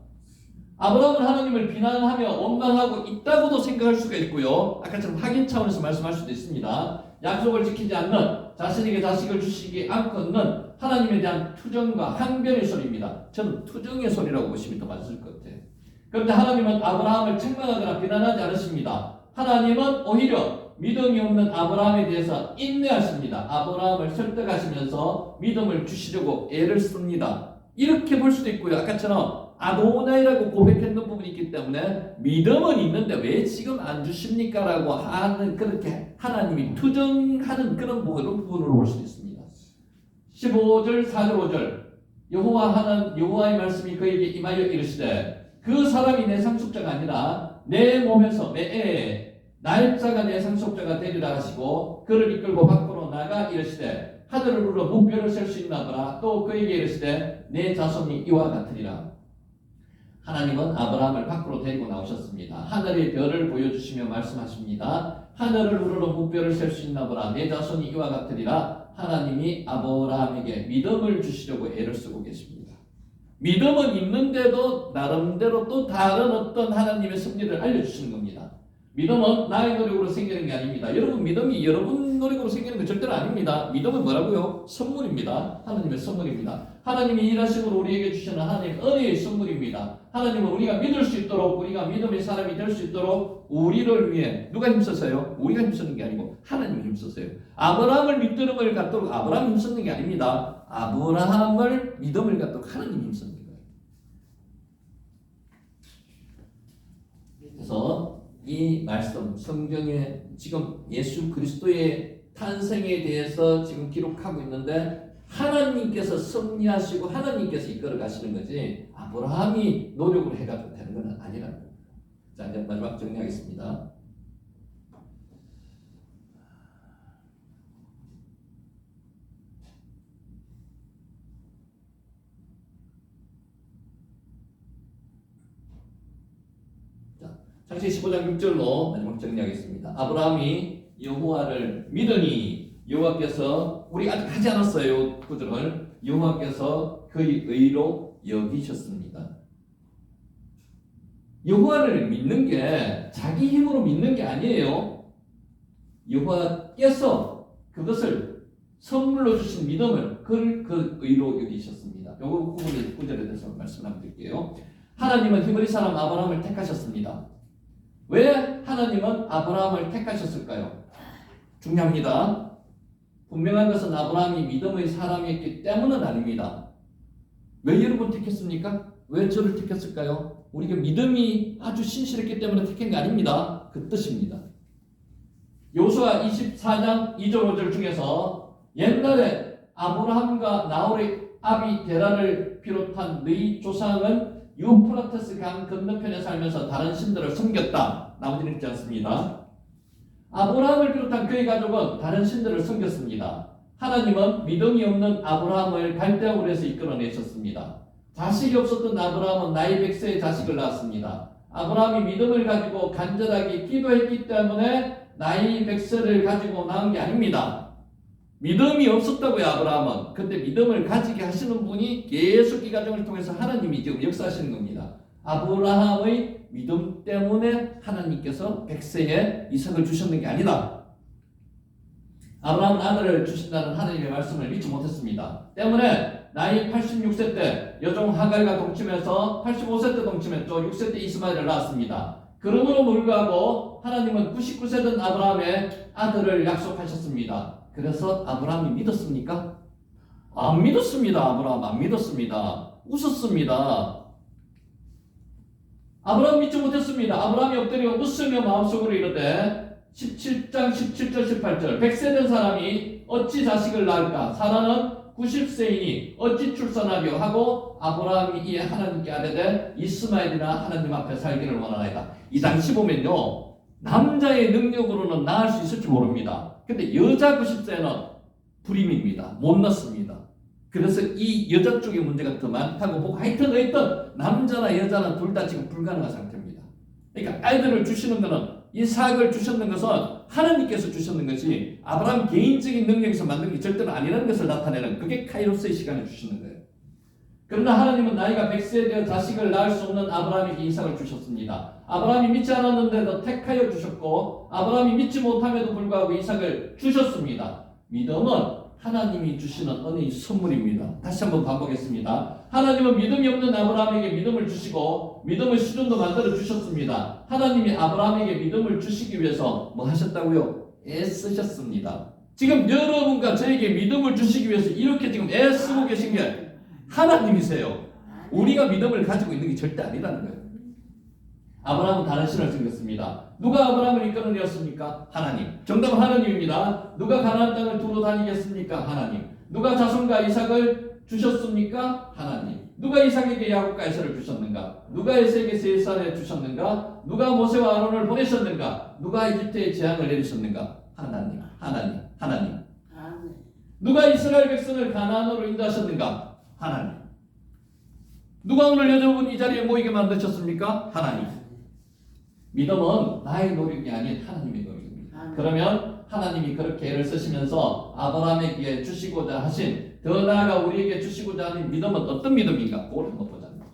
아브라함은 하나님을 비난하며 원망하고 있다고도 생각할 수가 있고요, 아까처럼 확인 차원에서 말씀할 수도 있습니다. 약속을 지키지 않는, 자신에게 자식을 주시지 않고는 하나님에 대한 투정과 항변의 소리입니다. 저는 투정의 소리라고 보시면 더 맞을 것 같아요. 그런데 하나님은 아브라함을 책망하거나 비난하지 않으십니다. 하나님은 오히려 믿음이 없는 아브라함에 대해서 인내하십니다. 아브라함을 설득하시면서 믿음을 주시려고 애를 씁니다. 이렇게 볼 수도 있고요, 아까처럼 아도나이라고 고백했는 부분이 있기 때문에 믿음은 있는데 왜 지금 안 주십니까? 라고 하는, 그렇게 하나님이 투정하는 그런 부분으로 볼 수도 있습니다. 15절 4절 5절 여호와의 말씀이 그에게 임하여 이르시되 그 사람이 내 상속자가 아니라 내 몸에서 매에 날짜가 내 상속자가 되리라 하시고 그를 이끌고 밖으로 나가 이르시되 하늘을 울어 무뼈를 셀 수 있나 보라. 또 그에게 이르시되 내 자손이 이와 같으리라. 하나님은 아브라함을 밖으로 데리고 나오셨습니다. 하늘의 별을 보여주시며 말씀하십니다. 하늘을 우러러 무뼈를 셀 수 있나 보라. 내 자손이 이와 같으리라. 하나님이 아브라함에게 믿음을 주시려고 애를 쓰고 계십니다. 믿음은 있는데도 나름대로 또 다른 어떤 하나님의 섭리를 알려주시는 겁니다. 믿음은 나의 노력으로 생기는 게 아닙니다. 여러분, 믿음이 여러분 노력으로 생기는 게 절대로 아닙니다. 믿음은 뭐라고요? 선물입니다. 하나님의 선물입니다. 하나님이 일하심으로 우리에게 주시는 하나님의 은혜의 선물입니다. 하나님은 우리가 믿을 수 있도록, 우리가 믿음의 사람이 될 수 있도록 우리를 위해 누가 힘써서요? 우리가 힘쓰는 게 아니고 하나님이 힘써서요. 아브라함을 믿음을 갖도록 아브라함이 힘쓰는 게 아닙니다. 아브라함을 믿음을 갖도록 하나님이 힘쓰는 거예요. 그래서 이 말씀, 성경에 지금 예수 그리스도의 탄생에 대해서 지금 기록하고 있는데 하나님께서 섭리하시고 하나님께서 이끌어 가시는 거지 아브라함이 노력을 해가지고 되는 건 아니라는 거예요. 자, 이제 마지막 정리하겠습니다. 자, 창세기 15장 6절로 마지막 정리하겠습니다. 아브라함이 여호와를 믿으니 여호와께서, 우리 아직 하지 않았어요. 구절을 여호와께서 그의 의로 여기셨습니다. 여호와를 믿는 게 자기 힘으로 믿는 게 아니에요. 여호와께서 그것을 선물로 주신 믿음을 그 의로 여기셨습니다. 요거 구절에 대해서 말씀을 한번 드릴게요. 하나님은 히브리 사람 아브라함을 택하셨습니다. 왜 하나님은 아브라함을 택하셨을까요? 중요합니다. 분명한 것은 아브라함이 믿음의 사람이었기 때문은 아닙니다. 왜 여러분 택했습니까? 왜 저를 택했을까요? 우리가 믿음이 아주 신실했기 때문에 택한 게 아닙니다. 그 뜻입니다. 요수아 24장 2절 5절 중에서 옛날에 아브라함과 나홀의 아비 데라를 비롯한 너희 조상은 유프라테스 강 건너편에 살면서 다른 신들을 섬겼다. 나머지는 읽지 않습니다. 아브라함을 비롯한 그의 가족은 다른 신들을 섬겼습니다. 하나님은 믿음이 없는 아브라함을 갈대아울에서 이끌어내셨습니다. 자식이 없었던 아브라함은 나이 100세의 자식을 낳았습니다. 아브라함이 믿음을 가지고 간절하게 기도했기 때문에 나이 100세를 가지고 낳은 게 아닙니다. 믿음이 없었다고요, 아브라함은. 근데 믿음을 가지게 하시는 분이 계속 이 과정을 통해서 하나님이 지금 역사하시는 겁니다. 아브라함의 믿음 때문에 하나님께서 100세에 이삭을 주셨는 게 아니다. 아브라함은 아들을 주신다는 하나님의 말씀을 믿지 못했습니다. 때문에 나이 86세 때 여종 하갈과 동침해서 85세 때 동침했죠. 6세 때 이스마엘을 낳았습니다. 그러므로 불구하고 하나님은 99세 된 아브라함의 아들을 약속하셨습니다. 그래서 아브라함이 믿었습니까? 안 믿었습니다. 아브라함 안 믿었습니다. 웃었습니다. 아브라함 믿지 못했습니다. 아브라함이 엎드려 웃으며 마음속으로 이르되 17장 17절 18절 100세 된 사람이 어찌 자식을 낳을까? 사라는 90세이니 어찌 출산하려 하고 아브라함이 이에 하나님께 아뢰되 이스마엘이나 하나님 앞에 살기를 원하나이다. 이 당시 보면요, 남자의 능력으로는 낳을 수 있을지 모릅니다. 근데 여자 90세는 불임입니다. 못 낳습니다. 그래서 이 여자 쪽의 문제가 더 많다고 보고 하여튼 남자나 여자는 둘 다 지금 불가능한 상태입니다. 그러니까 아이들을 주시는 것은 이삭을 주셨는 것은 하나님께서 주셨는 것이 아브라함 개인적인 능력에서 만든 게 절대로 아니라는 것을 나타내는 그게 카이로스의 시간을 주시는 거예요. 그러나 하나님은 나이가 100세 되어 자식을 낳을 수 없는 아브라함에게 이삭을 주셨습니다. 아브라함이 믿지 않았는데도 택하여 주셨고 아브라함이 믿지 못함에도 불구하고 이삭을 주셨습니다. 믿음은 하나님이 주시는 은혜의 선물입니다. 다시 한번 반복했습니다. 하나님은 믿음이 없는 아브라함에게 믿음을 주시고 믿음의 수준도 만들어 주셨습니다. 하나님이 아브라함에게 믿음을 주시기 위해서 뭐 하셨다고요? 애쓰셨습니다. 지금 여러분과 저에게 믿음을 주시기 위해서 이렇게 지금 애쓰고 계신 게 하나님이세요. 우리가 믿음을 가지고 있는 게 절대 아니라는 거예요. 아브라함은 다른 신을 섬겼습니다. 누가 아브라함을 이끌어내었습니까? 하나님. 정답은 하나님입니다. 누가 가나안 땅을 두루 다니겠습니까? 하나님. 누가 자손과 이삭을 주셨습니까? 하나님. 누가 이삭에게 야곱과 에서를 주셨는가? 누가 에서에게 세 살에 주셨는가? 누가 모세와 아론을 보내셨는가? 누가 이집트에 재앙을 내리셨는가? 하나님. 하나님. 하나님. 누가 이스라엘 백성을 가나안으로 인도하셨는가? 하나님. 누가 오늘 여러분 이 자리에 모이게 만드셨습니까? 하나님. 믿음은 나의 노력이 아닌 하나님의 노력입니다. 그러면 하나님이 그렇게 애를 쓰시면서 아브라함에게 주시고자 하신, 더 나아가 우리에게 주시고자 하는 믿음은 어떤 믿음인가? 그걸 한번 보자는 거죠.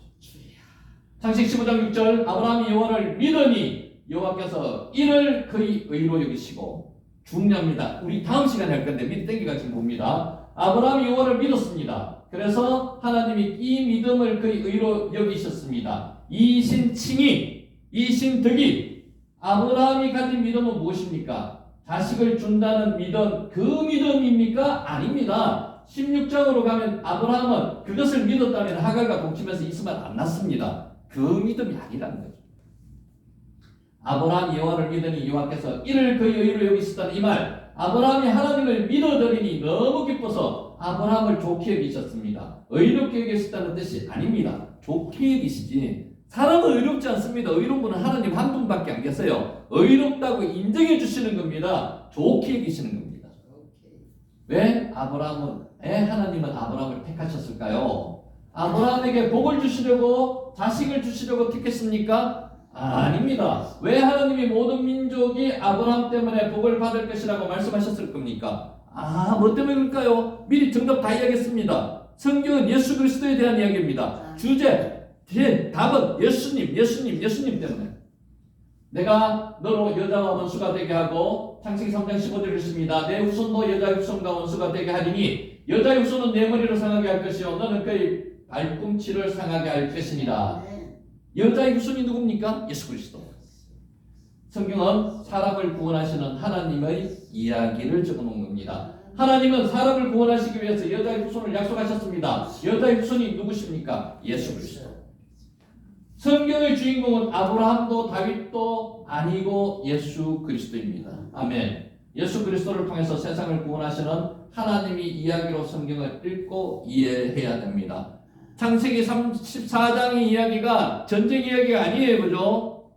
창세기 15장 6절 아브라함이 여호와를 믿으니 여호와께서 이를 그의 의로 여기시고, 중요합니다. 우리 다음 시간에 할 건데 밑에 땡기가 지금 봅니다. 아브라함이 여호와를 믿었습니다. 그래서 하나님이 이 믿음을 그의 의로 여기셨습니다. 이신칭의, 이신덕이 아브라함이 가진 믿음은 무엇입니까? 자식을 준다는 믿음, 그 믿음입니까? 아닙니다. 16장으로 가면 아브라함은 그것을 믿었다면 하갈과 동침해서 이스마엘 안 낳습니다. 그 믿음이 아니라는 거죠. 아브라함이 여호와를 믿으니 여호와께서 이를 그의 의로 여기셨다는 이 말, 아브라함이 하나님을 믿어드리니 너무 기뻐서 아브라함을 좋게 여기셨습니다. 의롭게 여기셨다는 뜻이 아닙니다. 좋게 여기시지. 사람은 의롭지 않습니다. 의로운 분은 하나님 한 분밖에 안 계세요. 의롭다고 인정해 주시는 겁니다. 좋게 여기시는 겁니다. 왜 하나님은 아브라함을 택하셨을까요? 아브라함에게 복을 주시려고, 자식을 주시려고 택했습니까? 아닙니다. 왜 하나님이 모든 민족이 아브라함 때문에 복을 받을 것이라고 말씀하셨을 겁니까? 뭐 때문일까요? 미리 정답 다 이야기했습니다. 성경은 예수 그리스도에 대한 이야기입니다. 답은 예수님 때문에. 내가 너로 여자와 원수가 되게 하고, 창세기 3장 15절을 읽습니다. 내 후손도 여자의 후손과 원수가 되게 하리니 여자의 후손은 내 머리를 상하게 할 것이요 너는 그의 발꿈치를 상하게 할 것이니라. 여자의 후손이 누굽니까? 예수 그리스도. 성경은 사람을 구원하시는 하나님의 이야기를 적어놓은 겁니다. 하나님은 사람을 구원하시기 위해서 여자의 후손을 약속하셨습니다. 여자의 후손이 누구십니까? 예수 그리스도. 성경의 주인공은 아브라함도 다윗도 아니고 예수 그리스도입니다. 아멘. 예수 그리스도를 통해서 세상을 구원하시는 하나님의 이야기로 성경을 읽고 이해해야 됩니다. 창세기 34장의 이야기가 전쟁 이야기가 아니에요. 그죠?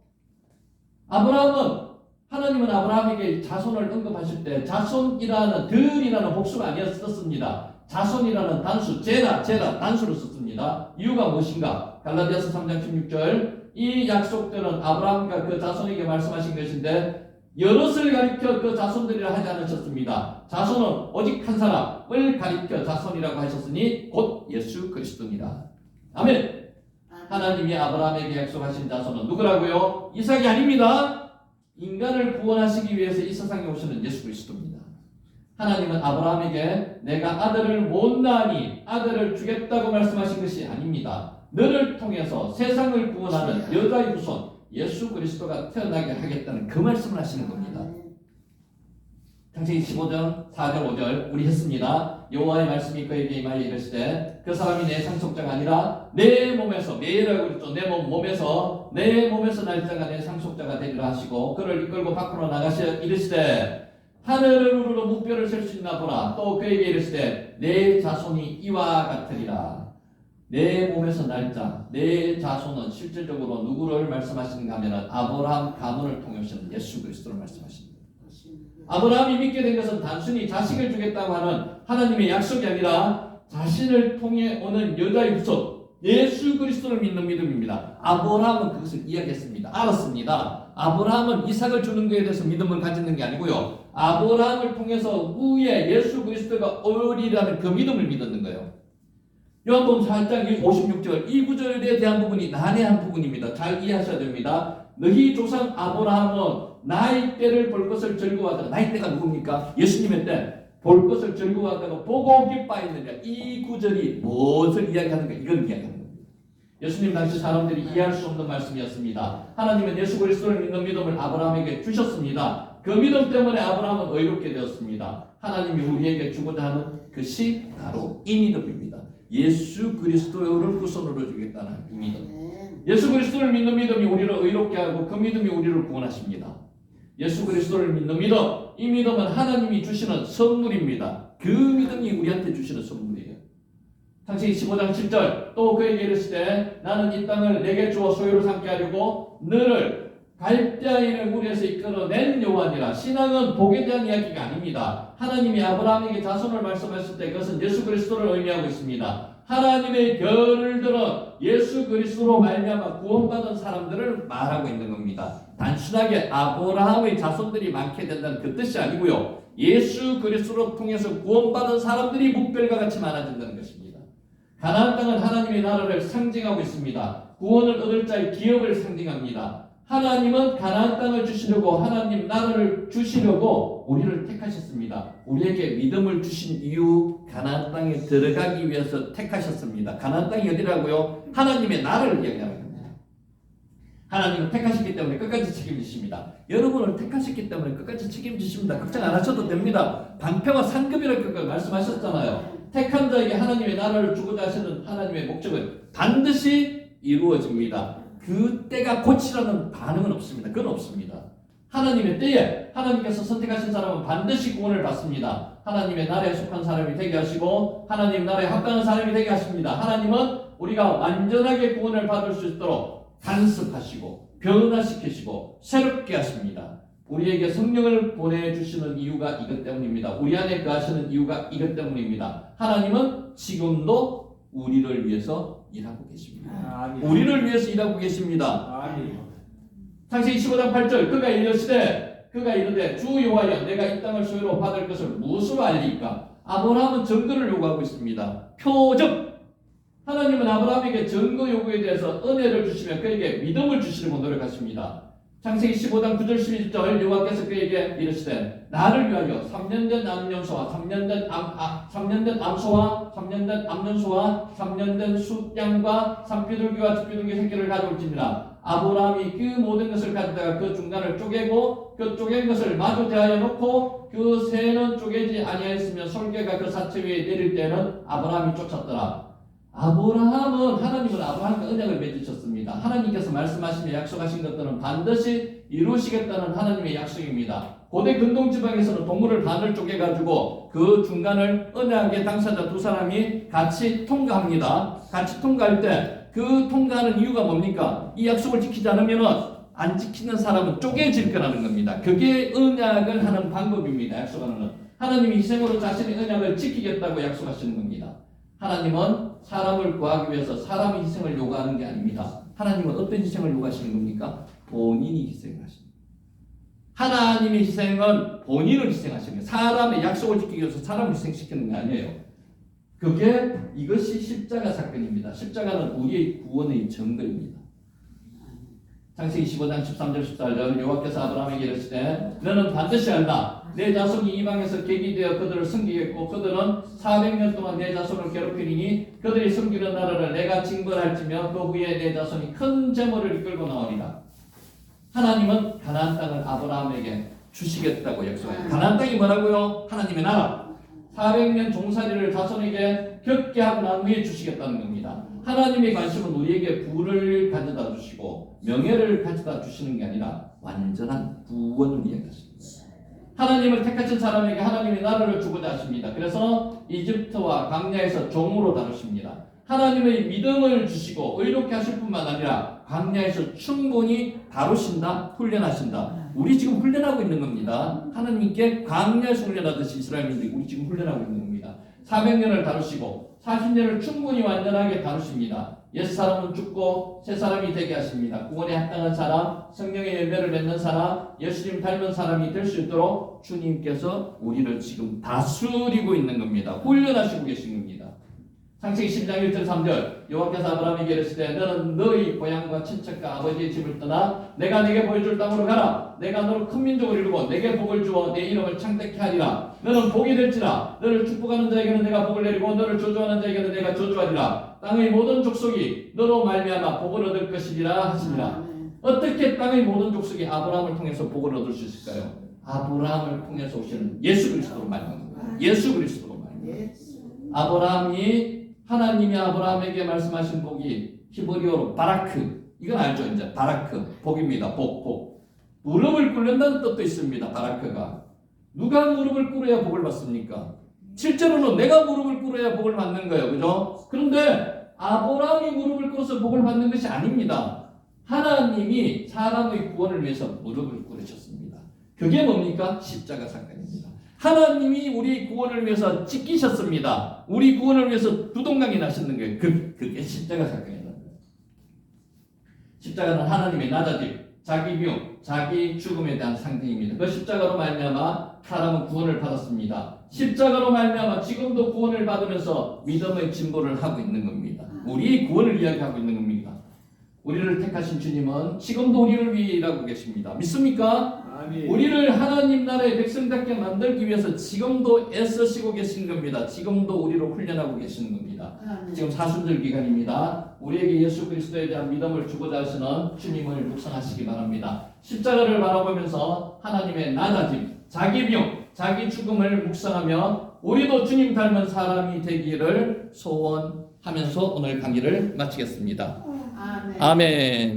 하나님은 아브라함에게 자손을 언급하실 때 자손이라는 들이라는 복수가 아니었습니다. 자손이라는 단수, 제라 단수를 썼습니다. 이유가 무엇인가? 갈라디아서 3장 16절, 이 약속들은 아브라함과 그 자손에게 말씀하신 것인데 여럿을 가리켜 그 자손들이라 하지 않으셨습니다. 자손은 오직 한 사람을 가리켜 자손이라고 하셨으니 곧 예수 그리스도입니다. 아멘. 하나님이 아브라함에게 약속하신 자손은 누구라고요? 이삭이 아닙니다. 인간을 구원하시기 위해서 이 세상에 오시는 예수 그리스도입니다. 하나님은 아브라함에게 내가 아들을 못 낳으니 아들을 주겠다고 말씀하신 것이 아닙니다. 너를 통해서 세상을 구원하는 여자의 후손 예수 그리스도가 태어나게 하겠다는 그 말씀을 하시는 겁니다. 창세기 15장 4절 5절 우리 했습니다. 여호와의 말씀이 그에게 임하여 이르시되 그 사람이 내 상속자가 아니라 내 몸에서, 매라고 그랬죠. 내 몸에서 날짜가 내 상속자가 되리라 하시고 그를 이끌고 밖으로 나가시어 이르시되 하늘을 우르르 묵별을 셀 수 있나 보라. 또 그에게 이르시되 내 자손이 이와 같으리라. 내 몸에서 날짜, 내 자손은 실질적으로 누구를 말씀하시는가 하면 아브라함 가문을 통해 오시는 예수 그리스도를 말씀하십니다. 아브라함이 믿게 된 것은 단순히 자식을 주겠다고 하는 하나님의 약속이 아니라 자신을 통해 오는 여자의 후손 예수 그리스도를 믿는 믿음입니다. 아브라함은 그것을 이야기했습니다. 알았습니다. 아브라함은 이삭을 주는 것에 대해서 믿음을 가지는 게 아니고요. 아브라함을 통해서 후에 예수 그리스도가 오리라는 그 믿음을 믿었는 거예요. 요한복음 4장 56절 이 구절에 대한 부분이 난해한 부분입니다. 잘 이해하셔야 됩니다. 너희 조상 아브라함은 나의 때를 볼 것을 즐거워하다가, 나의 때가 누굽니까? 예수님의 때 볼 것을 즐거워하다가 보고 기뻐했느냐. 이 구절이 무엇을 이야기하는가? 이걸 이야기하는 겁니다. 예수님 당시 사람들이 이해할 수 없는 말씀이었습니다. 하나님은 예수 그리스도를 믿는 믿음을 아브라함에게 주셨습니다. 그 믿음 때문에 아브라함은 의롭게 되었습니다. 하나님이 우리에게 주고자 하는 것이 바로 이 믿음입니다. 예수 그리스도를 후손으로 주겠다는 이 믿음. 예수 그리스도를 믿는 믿음이 우리를 의롭게 하고 그 믿음이 우리를 구원하십니다. 예수 그리스도를 믿는 믿음, 이 믿음은 하나님이 주시는 선물입니다. 그 믿음이 우리한테 주시는 선물이에요. 창세기 15장 7절 또 그에게 이르시되 나는 이 땅을 내게 주어 소유로 삼게 하려고 너를 갈대아인을 우리에서 이끌어낸 여호와니라. 신앙은 복에 대한 이야기가 아닙니다. 하나님이 아브라함에게 자손을 말씀하실 때 그것은 예수 그리스도를 의미하고 있습니다. 하나님의 결을 들어 예수 그리스도로 말미암아 구원받은 사람들을 말하고 있는 겁니다. 단순하게 아브라함의 자손들이 많게 된다는 그 뜻이 아니고요. 예수 그리스도를 통해서 구원받은 사람들이 묵별과 같이 많아진다는 것입니다. 가나안 땅은 하나님의 나라를 상징하고 있습니다. 구원을 얻을 자의 기업을 상징합니다. 하나님은 가나안 땅을 주시려고 하나님 나라를 주시려고 우리를 택하셨습니다. 우리에게 믿음을 주신 이유 가나안 땅에 들어가기 위해서 택하셨습니다. 가나안 땅이 어디라고요? 하나님의 나라를 얘기하는 겁니다. 하나님은 택하셨기 때문에 끝까지 책임지십니다. 여러분을 택하셨기 때문에 끝까지 책임지십니다. 걱정 안 하셔도 됩니다. 방패와 상급이라고 말씀하셨잖아요. 택한 자에게 하나님의 나라를 주고자 하시는 하나님의 목적은 반드시 이루어집니다. 그 때가 곧이라는 반응은 없습니다. 그건 없습니다. 하나님의 때에 하나님께서 선택하신 사람은 반드시 구원을 받습니다. 하나님의 나라에 속한 사람이 되게 하시고 하나님 나라에 합당한 사람이 되게 하십니다. 하나님은 우리가 완전하게 구원을 받을 수 있도록 간섭하시고 변화시키시고 새롭게 하십니다. 우리에게 성령을 보내주시는 이유가 이것 때문입니다. 우리 안에 거하시는 이유가 이것 때문입니다. 하나님은 지금도 우리를 위해서 일하고 계십니다. 우리를 위해서 일하고 계십니다. 창세기 15장 8절 그가 이르되 주 여호와여 내가 이 땅을 소유로 받을 것을 무엇으로 알리까? 아브라함은 증거를 요구하고 있습니다. 표적. 하나님은 아브라함에게 증거 요구에 대해서 은혜를 주시며 그에게 믿음을 주시려고 노력하십니다. 창세기 15장 9절 11절 여호와께서 그에게 이르시되 나를 위하여 3년 된 암염소와 3년 된 암소와 3년 된 암염소와 3년 된 숫양과 산비둘기와 젖비둘기 새끼를 가져올지니라. 아브라함이 그 모든 것을 가져다가 그 중간을 쪼개고 그 쪼갠 것을 마주 대하여 놓고 그 새는 쪼개지 아니하였으며 솔개가 그 사체 위에 내릴 때는 아브라함이 쫓았더라. 하나님은 아브라함과 언약을 맺으셨습니다. 하나님께서 말씀하시며 약속하신 것들은 반드시 이루시겠다는 하나님의 약속입니다. 고대 근동지방에서는 동물을 반을 쪼개가지고 그 중간을 언약의 당사자 두 사람이 같이 통과합니다. 같이 통과할 때 그 통과하는 이유가 뭡니까? 이 약속을 지키지 않으면 안 지키는 사람은 쪼개질 거라는 겁니다. 그게 언약을 하는 방법입니다. 약속하는 건. 하나님이 희생으로 자신의 언약을 지키겠다고 약속하시는 겁니다. 하나님은 사람을 구하기 위해서 사람의 희생을 요구하는 게 아닙니다. 하나님은 어떤 희생을 요구하시는 겁니까? 본인이 희생을 하십니다. 하나님의 희생은 본인을 희생하시는 거예요. 사람의 약속을 지키기 위해서 사람을 희생시키는 게 아니에요. 이것이 십자가 사건입니다. 십자가는 우리의 구원의 증거입니다. 창세기 15장 13절 14절 여호와께서 아브라함에게 이르시되 너는 반드시 알라 내 자손이 이방에서 객이 되어 그들을 섬기겠고 그들은 400년 동안 내 자손을 괴롭히니 그들이 섬기는 나라를 내가 징벌할지며 그 후에 내 자손이 큰 재물을 이끌고 나오리라. 하나님은 가나안 땅을 아브라함에게 주시겠다고 약속해요. 가나안 땅이 뭐라고요? 하나님의 나라. 400년 종살이를 자손에게 겪게 하고 난 후에 주시겠다는 겁니다. 하나님의 관심은 우리에게 부를 가져다 주시고 명예를 가져다 주시는 게 아니라 완전한 구원을 이야기하십니다. 하나님을 택하신 사람에게 하나님의 나라를 주고자 하십니다. 그래서 이집트와 광야에서 종으로 다루십니다. 하나님의 믿음을 주시고 의롭게 하실 뿐만 아니라 광야에서 충분히 다루신다, 훈련하신다. 우리 지금 훈련하고 있는 겁니다. 하나님께 광야에서 훈련하듯이 이스라엘민들이 우리 지금 훈련하고 있는 겁니다. 400년을 다루시고 40년을 충분히 완전하게 다루십니다. 옛사람은 죽고 새사람이 되게 하십니다. 구원에 합당한 사람, 성령의 열매를 맺는 사람, 예수님 닮은 사람이 될 수 있도록 주님께서 우리를 지금 다스리고 있는 겁니다. 훈련하시고 계신 겁니다. 창세기 10장 1절 3절 여호와께서 아브라함에게 이르시되 너는 너희 고향과 친척과 아버지의 집을 떠나 내가 네게 보여줄 땅으로 가라. 내가 너를 큰 민족을 이루고 내게 복을 주어 내 이름을 창대케 하리라. 너는 복이 될지라. 너를 축복하는 자에게는 내가 복을 내리고 너를 저주하는 자에게는 내가 저주하리라. 땅의 모든 족속이 너로 말미암아 복을 얻을 것이리라 하시니라. 어떻게 땅의 모든 족속이 아브라함을 통해서 복을 얻을 수 있을까요? 아브라함을 통해서 오시는 예수 그리스도로 말미암아. 예수 그리스도로 말미암아. 하나님이 아브라함에게 말씀하신 복이 히브리어로 바라크. 이건 알죠? 이제 바라크. 복입니다. 복. 무릎을 꿇는다는 뜻도 있습니다. 바라크가. 누가 무릎을 꿇어야 복을 받습니까? 실제로는 내가 무릎을 꿇어야 복을 받는 거예요. 그죠? 그런데 아브라함이 무릎을 꿇어서 복을 받는 것이 아닙니다. 하나님이 사람의 구원을 위해서 무릎을 꿇으셨습니다. 그게 뭡니까? 십자가 사건입니다. 하나님이 우리 구원을 위해서 찢기셨습니다. 우리 구원을 위해서 두동강이 나셨는 거예요. 그게 십자가 사건이라는 거예요. 십자가는 하나님의 낮아짐, 자기 비움, 자기 죽음에 대한 상징입니다. 그 십자가로 말미암아 사람은 구원을 받았습니다. 십자가로 말미암아 지금도 구원을 받으면서 믿음의 진보를 하고 있는 겁니다. 우리의 구원을 이야기하고 있는 겁니다. 우리를 택하신 주님은 지금도 우리를 위해 일하고 계십니다. 믿습니까? 아멘. 우리를 하나님 나라의 백성답게 만들기 위해서 지금도 애쓰시고 계신 겁니다. 지금도 우리를 훈련하고 계시는 겁니다. 지금 사순절 기간입니다. 우리에게 예수 그리스도에 대한 믿음을 주고자 하시는 주님을 묵상하시기 바랍니다. 십자가를 바라보면서 하나님의 낮아짐, 자기 병, 자기 죽음을 묵상하며 우리도 주님 닮은 사람이 되기를 소원하면서 오늘 강의를 마치겠습니다. 아멘.